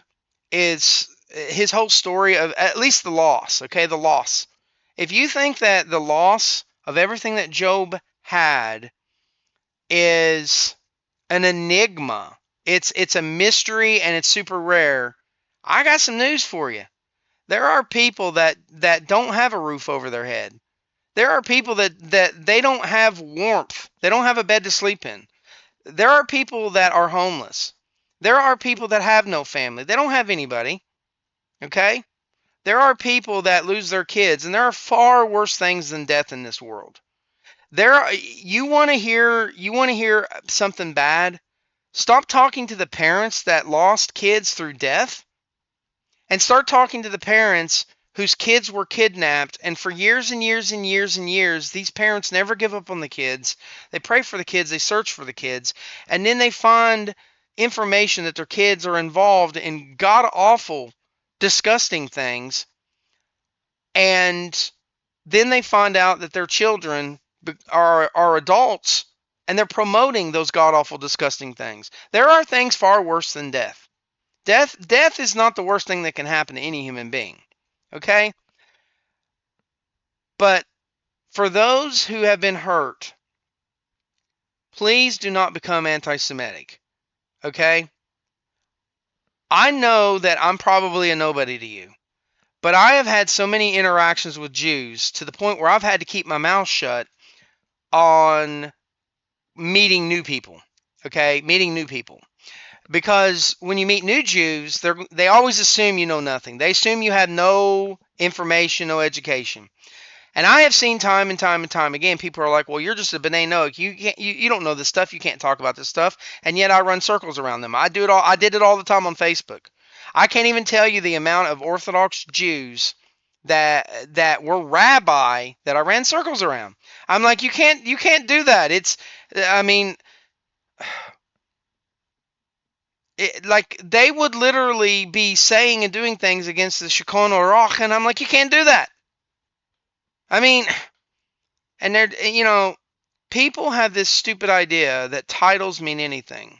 is his whole story of at least the loss, okay, the loss. If you think that the loss of everything that Job had is an enigma, it's a mystery and it's super rare, I got some news for you. There are people that don't have a roof over their head. There are people that they don't have warmth. They don't have a bed to sleep in. There are people that are homeless. There are people that have no family. They don't have anybody. Okay? There are people that lose their kids, and there are far worse things than death in this world. You want to hear something bad? Stop talking to the parents that lost kids through death and start talking to the parents whose kids were kidnapped, and for years and years and years and years, these parents never give up on the kids. They pray for the kids, they search for the kids, and then they find information that their kids are involved in god-awful, disgusting things, and then they find out that their children are adults, and they're promoting those god-awful, disgusting things. There are things far worse than death. Death is not the worst thing that can happen to any human being. Okay? But for those who have been hurt, please do not become anti-Semitic. Okay? I know that I'm probably a nobody to you, but I have had so many interactions with Jews to the point where I've had to keep my mouth shut on meeting new people. Okay? Meeting new people. Because when you meet new Jews, they always assume you know nothing. They assume you have no information, no education. And I have seen time and time and time again, people are like, well, you're just a B'nai Noach. You don't know this stuff. You can't talk about this stuff. And yet I run circles around them. I did it all the time on Facebook. I can't even tell you the amount of Orthodox Jews that were rabbi that I ran circles around. I'm like, you can't do that. Like they would literally be saying and doing things against the Shulchan Aruch, and I'm like, you can't do that. I mean, and people have this stupid idea that titles mean anything.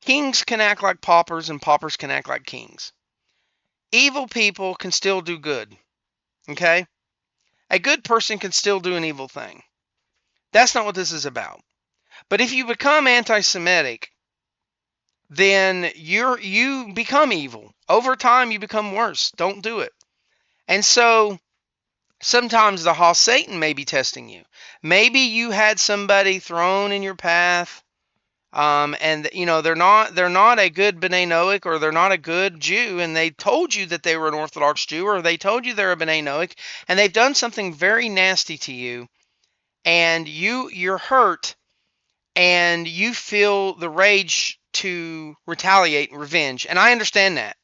Kings can act like paupers, and paupers can act like kings. Evil people can still do good. Okay? A good person can still do an evil thing. That's not what this is about. But if you become anti-Semitic, then you become evil. Over time, you become worse. Don't do it. And so, Sometimes the Hoss Satan may be testing you. Maybe you had somebody thrown in your path, and they're not a good B'nai Noach, or they're not a good Jew, and they told you that they were an Orthodox Jew, or they told you they're a B'nai Noach, and they've done something very nasty to you, and you're hurt, and you feel the rage to retaliate and revenge. And I understand that.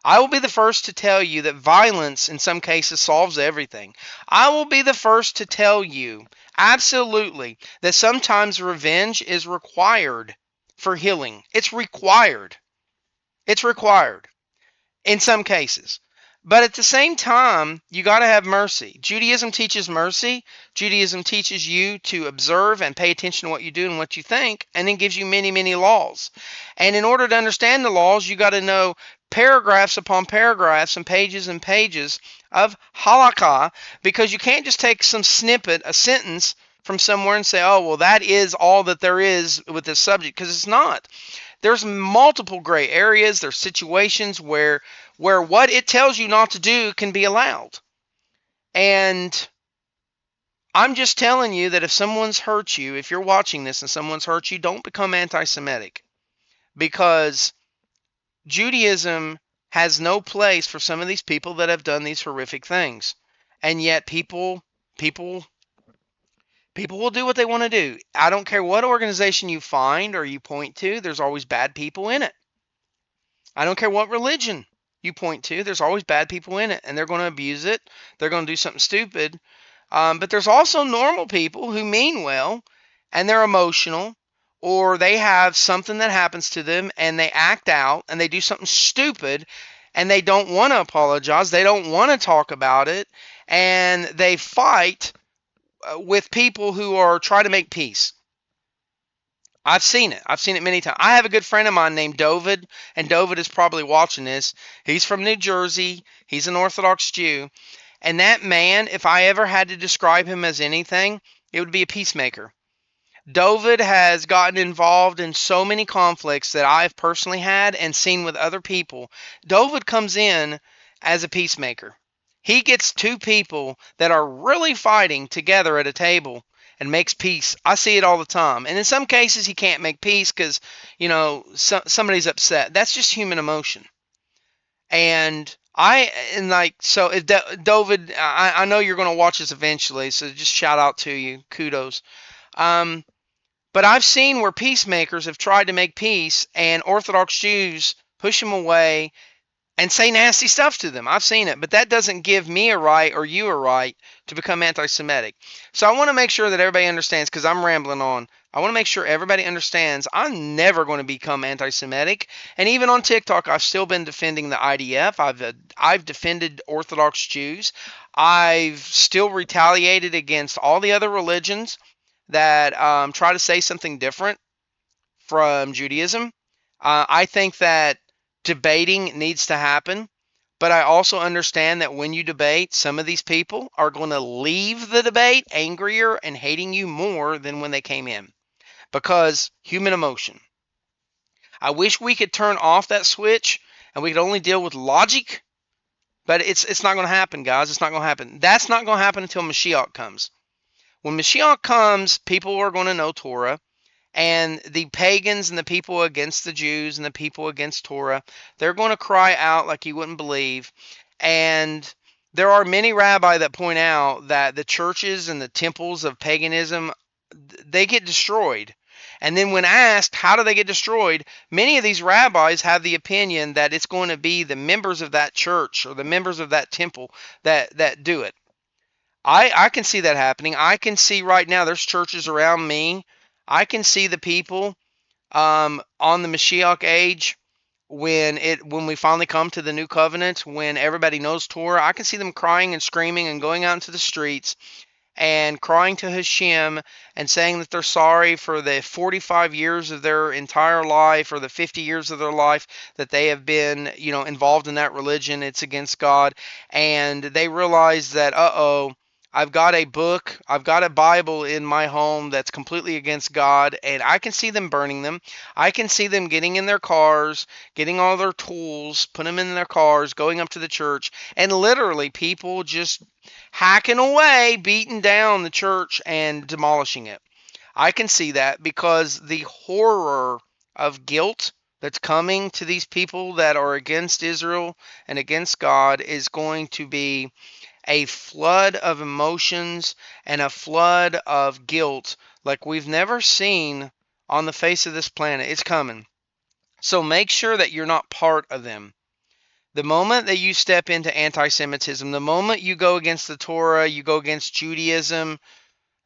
I will be the first to tell you that violence in some cases solves everything. I will be the first to tell you absolutely that sometimes revenge is required for healing. It's required. It's required in some cases. But at the same time, you got to have mercy. Judaism teaches mercy. Judaism teaches you to observe and pay attention to what you do and what you think, and then gives you many, many laws. And in order to understand the laws, you got to know paragraphs upon paragraphs and pages of halakha, because you can't just take some snippet, a sentence from somewhere, and say, oh, well, that is all that there is with this subject, because it's not. There's multiple gray areas. There's situations where what it tells you not to do can be allowed. And I'm just telling you that if someone's hurt you, if you're watching this and someone's hurt you, don't become anti-Semitic, because Judaism has no place for some of these people that have done these horrific things. And yet people will do what they want to do. I don't care what organization you find or you point to, there's always bad people in it. I don't care what religion you point to, there's always bad people in it, and they're going to abuse it. They're going to do something stupid. But there's also normal people who mean well, and they're emotional, or they have something that happens to them, and they act out, and they do something stupid, and they don't want to apologize. They don't want to talk about it, and they fight with people who are trying to make peace. I've seen it. I've seen it many times. I have a good friend of mine named David, and David is probably watching this. He's from New Jersey. He's an Orthodox Jew. And that man, if I ever had to describe him as anything, it would be a peacemaker. David has gotten involved in so many conflicts that I've personally had and seen with other people. David comes in as a peacemaker. He gets two people that are really fighting together at a table and makes peace. I see it all the time. And in some cases, he can't make peace because, somebody's upset. That's just human emotion. And David, I know you're going to watch this eventually, so just shout out to you. Kudos. But I've seen where peacemakers have tried to make peace, and Orthodox Jews push them away and say nasty stuff to them. I've seen it, but that doesn't give me a right or you a right to become anti-Semitic. So I want to make sure that everybody understands, because I'm rambling on. I want to make sure everybody understands I'm never going to become anti-Semitic. And even on TikTok, I've still been defending the IDF. I've defended Orthodox Jews. I've still retaliated against all the other religions that try to say something different from Judaism. I think that debating needs to happen, but I also understand that when you debate, some of these people are going to leave the debate angrier and hating you more than when they came in, because human emotion. I wish we could turn off that switch and we could only deal with logic, but it's not going to happen, guys. It's not going to happen. That's not going to happen until Moshiach comes. When Moshiach comes, people are going to know Torah. And the pagans and the people against the Jews and the people against Torah, they're going to cry out like you wouldn't believe. And there are many rabbis that point out that the churches and the temples of paganism, they get destroyed. And then when asked, how do they get destroyed? Many of these rabbis have the opinion that it's going to be the members of that church or the members of that temple that do it. I can see that happening. I can see right now there's churches around me. I can see the people on the Mashiach age when we finally come to the new covenant, when everybody knows Torah. I can see them crying and screaming and going out into the streets and crying to Hashem and saying that they're sorry for the 45 years of their entire life, or the 50 years of their life that they have been, involved in that religion. It's against God. And they realize that, I've got a book, I've got a Bible in my home that's completely against God, and I can see them burning them. I can see them getting in their cars, getting all their tools, putting them in their cars, going up to the church, and literally people just hacking away, beating down the church and demolishing it. I can see that because the horror of guilt that's coming to these people that are against Israel and against God is going to be a flood of emotions and a flood of guilt like we've never seen on the face of this planet. It's coming. So make sure that you're not part of them. The moment that you step into anti-Semitism, the moment you go against the Torah, you go against Judaism,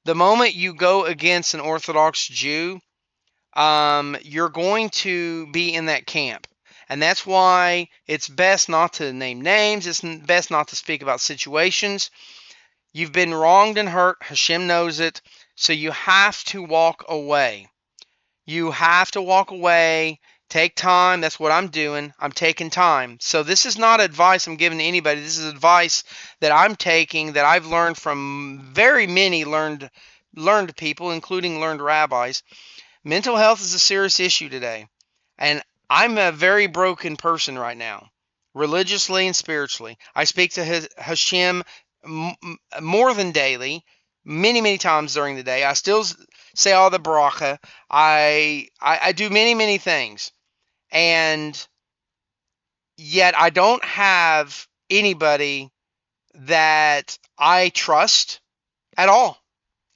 the moment you go against an Orthodox Jew, you're going to be in that camp. And that's why it's best not to name names. It's best not to speak about situations. You've been wronged and hurt. Hashem knows it. So you have to walk away. You have to walk away. Take time. That's what I'm doing. I'm taking time. So this is not advice I'm giving to anybody. This is advice that I'm taking that I've learned from very many learned people, including learned rabbis. Mental health is a serious issue today. And I'm a very broken person right now, religiously and spiritually. I speak to Hashem more than daily, many, many times during the day. I still say all the bracha. I do many, many things. And yet I don't have anybody that I trust at all.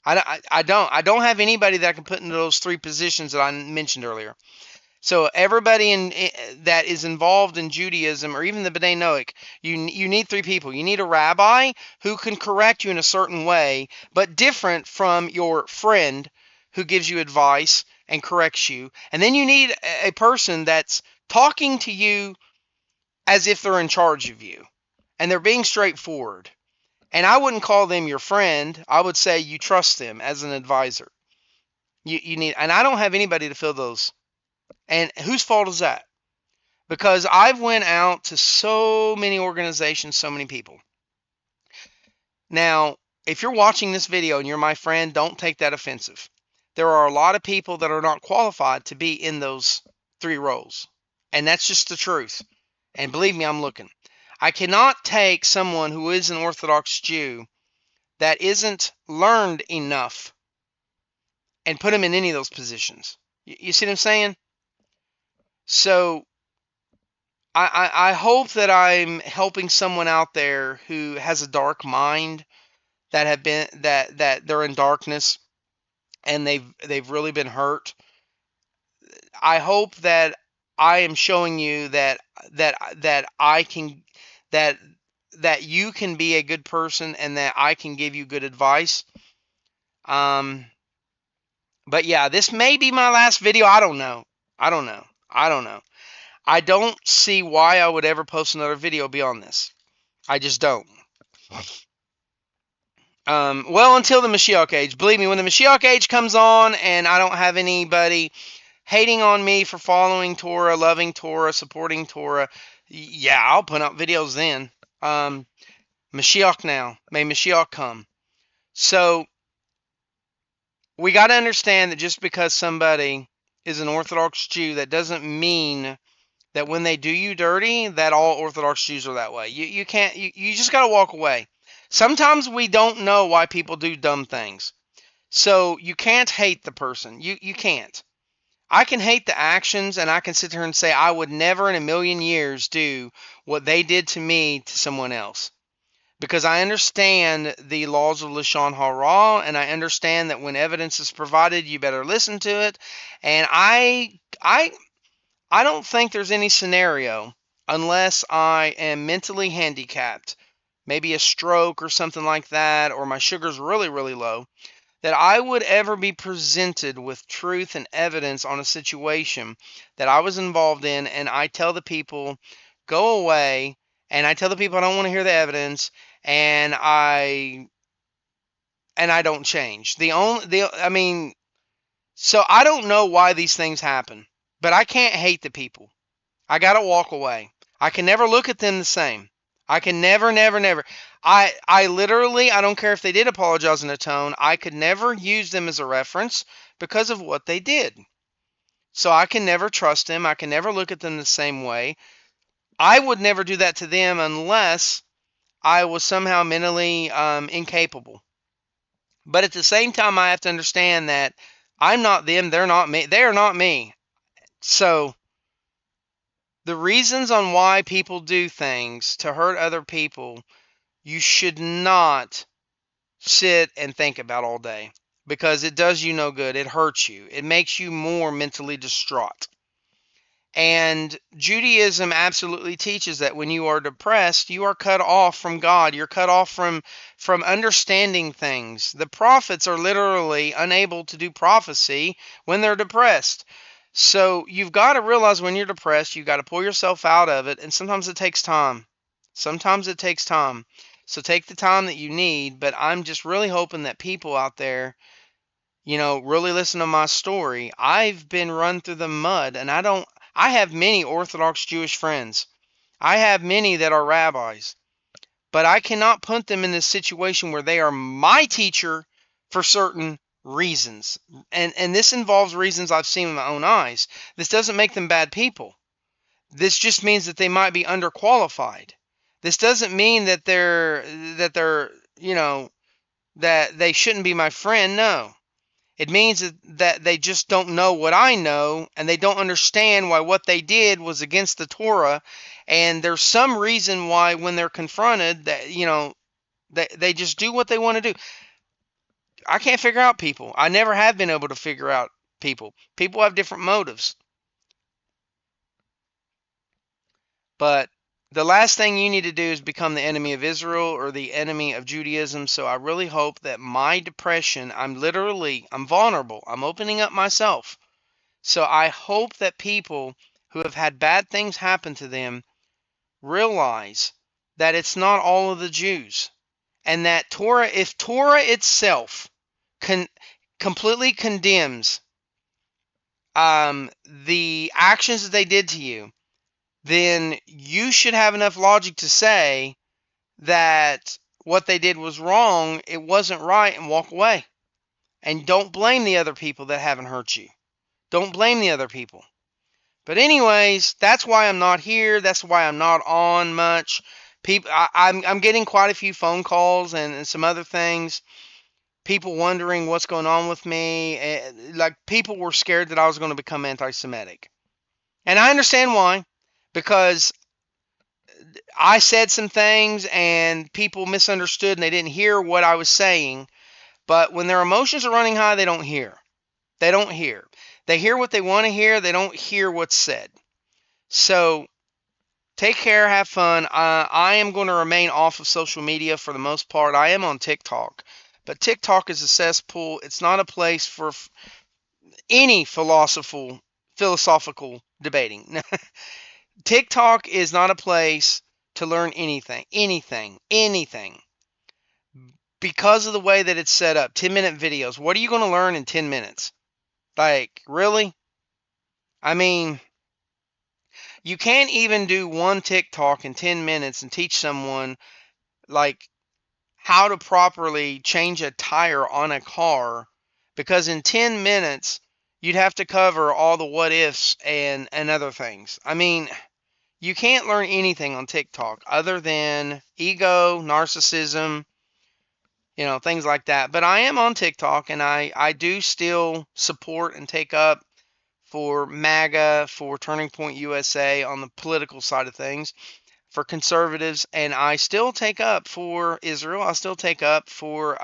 I don't have anybody that I can put into those three positions that I mentioned earlier. So everybody that is involved in Judaism or even the B'nai Noach, you need three people. You need a rabbi who can correct you in a certain way, but different from your friend who gives you advice and corrects you. And then you need a person that's talking to you as if they're in charge of you and they're being straightforward. And I wouldn't call them your friend. I would say you trust them as an advisor. You need, and I don't have anybody to fill those. And whose fault is that? Because I've went out to so many organizations, so many people. Now, if you're watching this video and you're my friend, don't take that offensive. There are a lot of people that are not qualified to be in those three roles. And that's just the truth. And believe me, I'm looking. I cannot take someone who is an Orthodox Jew that isn't learned enough and put him in any of those positions. You see what I'm saying? So I hope that I'm helping someone out there who has a dark mind, that have been that they're in darkness and they've really been hurt. I hope that I am showing you that I can that you can be a good person and that I can give you good advice. But yeah, this may be my last video. I don't know. I don't see why I would ever post another video beyond this. I just don't. Well, until the Moshiach age. Believe me, when the Moshiach age comes on and I don't have anybody hating on me for following Torah, loving Torah, supporting Torah, yeah, I'll put out videos then. Moshiach now. May Moshiach come. So, we got to understand that just because somebody is an Orthodox Jew, that doesn't mean that when they do you dirty, that all Orthodox Jews are that way. You can't, you just got to walk away. Sometimes we don't know why people do dumb things. So you can't hate the person. You can't. I can hate the actions and I can sit here and say I would never in a million years do what they did to me to someone else. Because I understand the laws of Lashon Hara, and I understand that when evidence is provided, you better listen to it. And I don't think there's any scenario, unless I am mentally handicapped, maybe a stroke or something like that, or my sugar's really, really low, that I would ever be presented with truth and evidence on a situation that I was involved in, and I tell the people, go away, and I tell the people I don't want to hear the evidence, and I don't change. So I don't know why these things happen, but I can't hate the people. I got to walk away. I can never look at them the same. I can never, never, never. I literally, I don't care if they did apologize in a tone. I could never use them as a reference because of what they did. So I can never trust them. I can never look at them the same way. I would never do that to them unless I was somehow mentally incapable. But at the same time, I have to understand that I'm not them. They're not me. They are not me. So the reasons on why people do things to hurt other people, you should not sit and think about all day because it does you no good. It hurts you. It makes you more mentally distraught. And Judaism absolutely teaches that when you are depressed, you are cut off from God. You're cut off from understanding things. The prophets are literally unable to do prophecy when they're depressed. So you've got to realize when you're depressed, you've got to pull yourself out of it, and sometimes it takes time. Sometimes it takes time. So take the time that you need, but I'm just really hoping that people out there, really listen to my story. I've been run through the mud, and I have many Orthodox Jewish friends. I have many that are rabbis, but I cannot put them in this situation where they are my teacher for certain reasons. And this involves reasons I've seen with my own eyes. This doesn't make them bad people. This just means that they might be underqualified. This doesn't mean that they're, that they shouldn't be my friend. No. It means that they just don't know what I know, and they don't understand why what they did was against the Torah. And there's some reason why when they're confronted that, they just do what they want to do. I can't figure out people. I never have been able to figure out people. People have different motives. But the last thing you need to do is become the enemy of Israel or the enemy of Judaism. So I really hope that my depression, I'm vulnerable. I'm opening up myself. So I hope that people who have had bad things happen to them realize that it's not all of the Jews. And that if Torah itself completely condemns the actions that they did to you, then you should have enough logic to say that what they did was wrong, it wasn't right, and walk away. And don't blame the other people that haven't hurt you. Don't blame the other people. But anyways, that's why I'm not here. That's why I'm not on much. I'm getting quite a few phone calls and some other things. People wondering what's going on with me. Like people were scared that I was going to become anti-Semitic. And I understand why. Because I said some things and people misunderstood and they didn't hear what I was saying. But when their emotions are running high, they don't hear. They don't hear. They hear what they want to hear. They don't hear what's said. So take care. Have fun. I am going to remain off of social media for the most part. I am on TikTok. But TikTok is a cesspool. It's not a place for any philosophical debating. TikTok is not a place to learn anything. Because of the way that it's set up, 10-minute videos. What are you going to learn in 10 minutes? Like, really? I mean, you can't even do one TikTok in 10 minutes and teach someone, like, how to properly change a tire on a car, because in 10 minutes, you'd have to cover all the what ifs and other things. I mean, you can't learn anything on TikTok other than ego, narcissism, things like that. But I am on TikTok, and I do still support and take up for MAGA, for Turning Point USA on the political side of things, for conservatives, and I still take up for Israel. I still take up for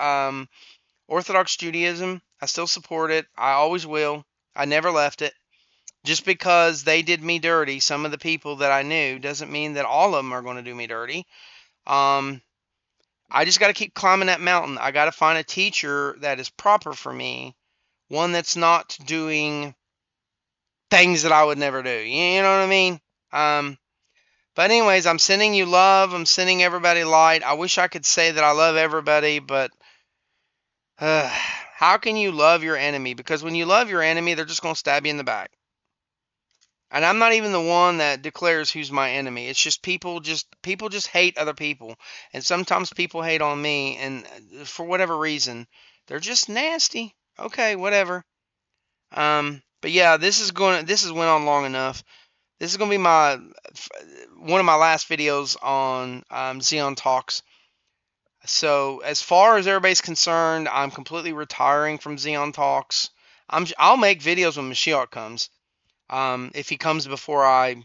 Orthodox Judaism. I still support it. I always will. I never left it. Just because they did me dirty, some of the people that I knew, doesn't mean that all of them are going to do me dirty. I just got to keep climbing that mountain. I got to find a teacher that is proper for me, one that's not doing things that I would never do. You know what I mean? But anyways, I'm sending you love. I'm sending everybody light. I wish I could say that I love everybody, but how can you love your enemy? Because when you love your enemy, they're just going to stab you in the back. And I'm not even the one that declares who's my enemy. It's just people just hate other people. And sometimes people hate on me, and for whatever reason, they're just nasty. Okay, whatever. But yeah, this has went on long enough. This is gonna be one of my last videos on Tzion Talks. So as far as everybody's concerned, I'm completely retiring from Tzion Talks. I'll make videos when Moshiach comes. If he comes before I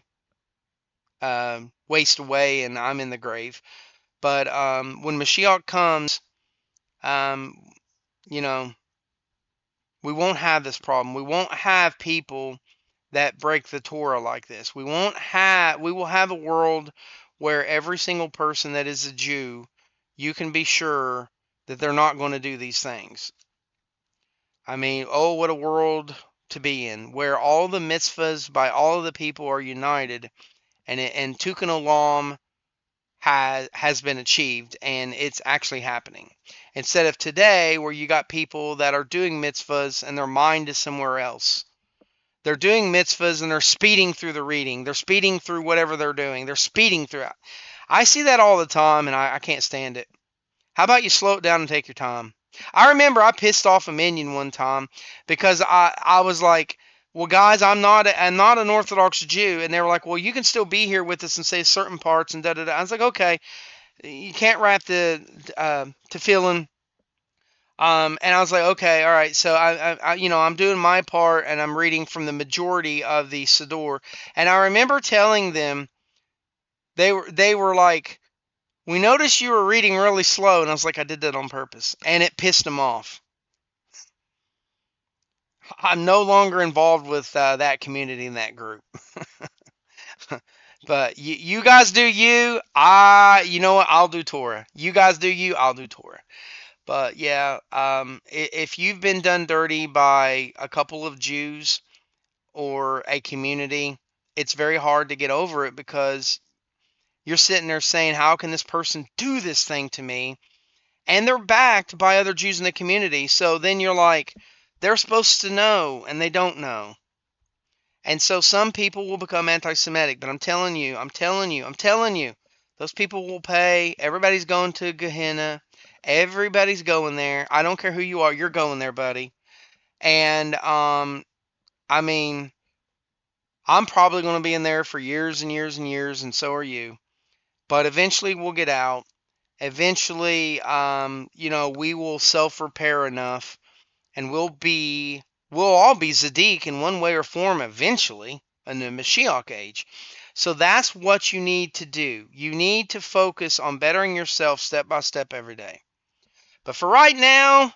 waste away and I'm in the grave. But when Mashiach comes, um, you know, we won't have this problem. We won't have people that break the Torah like this. We will have a world where every single person that is a Jew, you can be sure that they're not going to do these things. I mean, oh, what a world to be in, where all the mitzvahs by all of the people are united, and Tikkun Olam has been achieved, and it's actually happening. Instead of today, where you got people that are doing mitzvahs and their mind is somewhere else. They're doing mitzvahs and they're speeding through the reading. They're speeding through whatever they're doing. They're speeding through it. I see that all the time, and I can't stand it. How about you slow it down and take your time? I remember I pissed off a minion one time because I was like, well, guys, I'm not an Orthodox Jew, and they were like, well, you can still be here with us and say certain parts and da da da. I was like, okay, you can't wrap the tefillin. And I was like, okay, all right. So I'm doing my part, and I'm reading from the majority of the Siddur. And I remember telling them, they were like, we noticed you were reading really slow, and I was like, I did that on purpose, and it pissed them off. I'm no longer involved with that community and that group. But you guys do you. You know what? I'll do Torah. You guys do you. I'll do Torah. But yeah, if you've been done dirty by a couple of Jews or a community, it's very hard to get over it, because you're sitting there saying, how can this person do this thing to me? And they're backed by other Jews in the community. So then you're like, they're supposed to know, and they don't know. And so some people will become anti-Semitic. But I'm telling you, those people will pay. Everybody's going to Gehenna. Everybody's going there. I don't care who you are. You're going there, buddy. And, I mean, I'm probably going to be in there for years and years and years, and so are you. But eventually we'll get out. Eventually, we will self-repair enough, and we'll all be Zadik in one way or form eventually in the Mashiach age. So that's what you need to do. You need to focus on bettering yourself step by step every day. But for right now,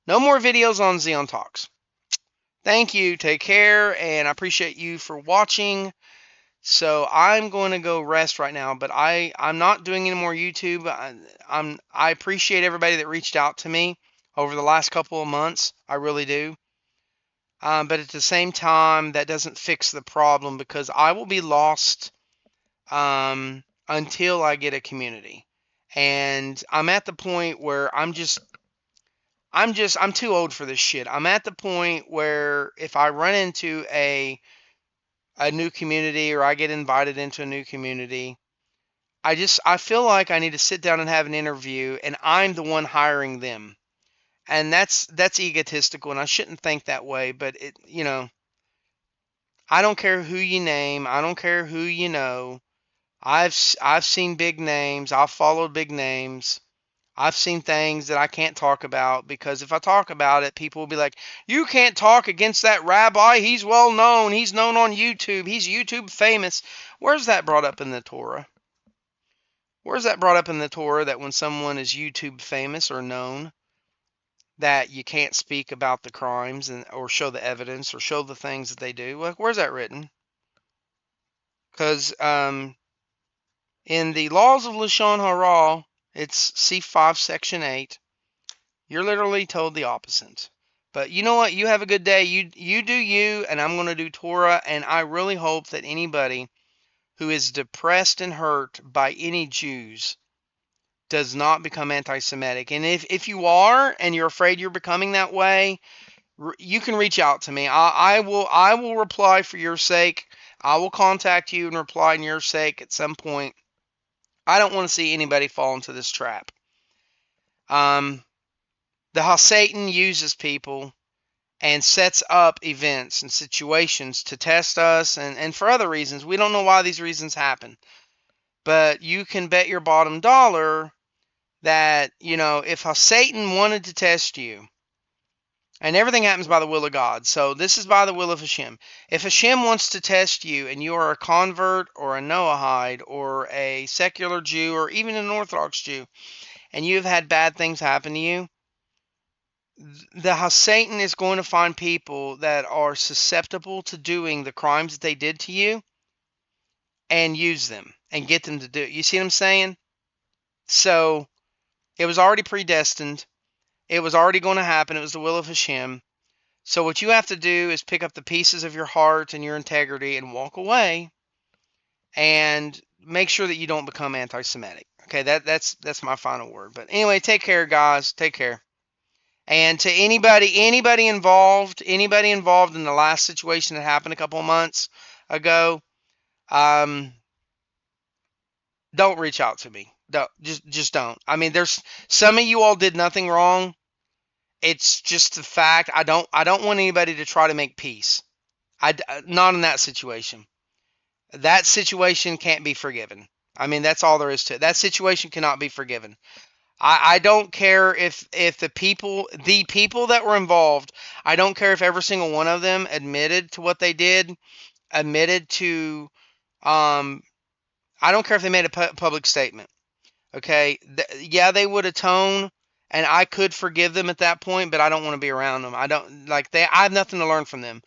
no more videos on Tzion Talks. Thank you. Take care, and I appreciate you for watching. So I'm going to go rest right now, but I'm not doing any more YouTube. I appreciate everybody that reached out to me over the last couple of months. I really do. But at the same time, that doesn't fix the problem, because I will be lost until I get a community. And I'm at the point where I'm too old for this shit. I'm at the point where if I run into a new community, or I get invited into a new community, I feel like I need to sit down and have an interview, and I'm the one hiring them. And that's egotistical, and I shouldn't think that way, but I don't care who you name, I don't care who you know. I've seen big names, I've followed big names. I've seen things that I can't talk about, because if I talk about it, people will be like, you can't talk against that rabbi. He's well known. He's known on YouTube. He's YouTube famous. Where's that brought up in the Torah? Where's that brought up in the Torah, that when someone is YouTube famous or known, that you can't speak about the crimes or show the evidence or show the things that they do? Like, where's that written? Because in the laws of Lashon Hara, it's C5 section 8. You're literally told the opposite. But you know what? You have a good day. You do you, and I'm going to do Torah. And I really hope that anybody who is depressed and hurt by any Jews does not become anti-Semitic. And if you are, and you're afraid you're becoming that way, you can reach out to me. I will reply for your sake. I will contact you and reply in your sake at some point. I don't want to see anybody fall into this trap. Um, how Satan uses people and sets up events and situations to test us and for other reasons. We don't know why these reasons happen. But you can bet your bottom dollar that, if Satan wanted to test you, and everything happens by the will of God. So this is by the will of Hashem. If Hashem wants to test you and you are a convert or a Noahide or a secular Jew or even an Orthodox Jew, and you have had bad things happen to you, how Satan is going to find people that are susceptible to doing the crimes that they did to you and use them and get them to do it. You see what I'm saying? So it was already predestined. It was already going to happen. It was the will of Hashem. So what you have to do is pick up the pieces of your heart and your integrity and walk away and make sure that you don't become anti-Semitic. Okay, that's my final word. But anyway, take care, guys. Take care. And to anybody involved in the last situation that happened a couple of months ago, don't reach out to me. Don't, just don't. I mean, there's some of you all did nothing wrong. It's just the fact I don't want anybody to try to make peace. Not in that situation. That situation can't be forgiven. I mean, that's all there is to it. That situation cannot be forgiven. I don't care if the people that were involved, I don't care if every single one of them admitted to what they did, admitted to, I don't care if they made a public statement. Okay, yeah, they would atone, and I could forgive them at that point, but I don't want to be around them. I don't like they. I have nothing to learn from them.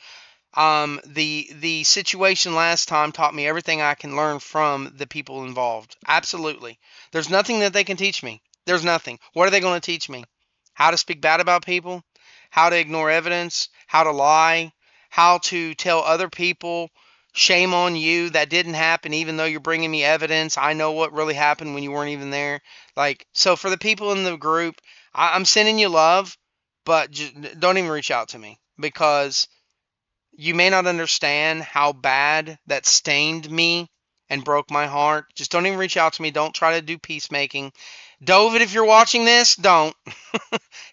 The situation last time taught me everything I can learn from the people involved. Absolutely. There's nothing that they can teach me. There's nothing. What are they going to teach me? How to speak bad about people? How to ignore evidence? How to lie? How to tell other people, shame on you, that didn't happen even though you're bringing me evidence. I know what really happened when you weren't even there. So for the people in the group, I'm sending you love, but just don't even reach out to me because you may not understand how bad that stained me and broke my heart. Just don't even reach out to me. Don't try to do peacemaking. David, if you're watching this, don't.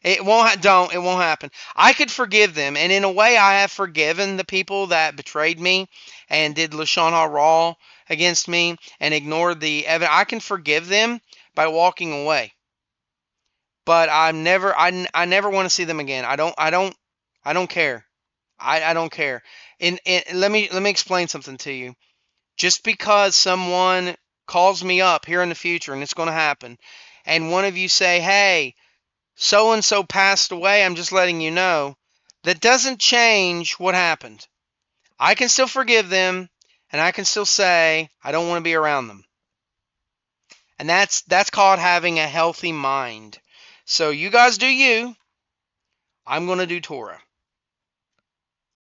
It won't. Don't. It won't happen. I could forgive them, and in a way, I have forgiven the people that betrayed me and did lashon hara against me and ignored the evidence. I can forgive them by walking away, but I never want to see them again. I don't care. I don't care. And let me explain something to you. Just because someone calls me up here in the future, and it's going to happen, and one of you say, "Hey, so and so passed away," I'm just letting you know, that doesn't change what happened. I can still forgive them, and I can still say I don't want to be around them. And that's called having a healthy mind. So you guys do you. I'm going to do Torah.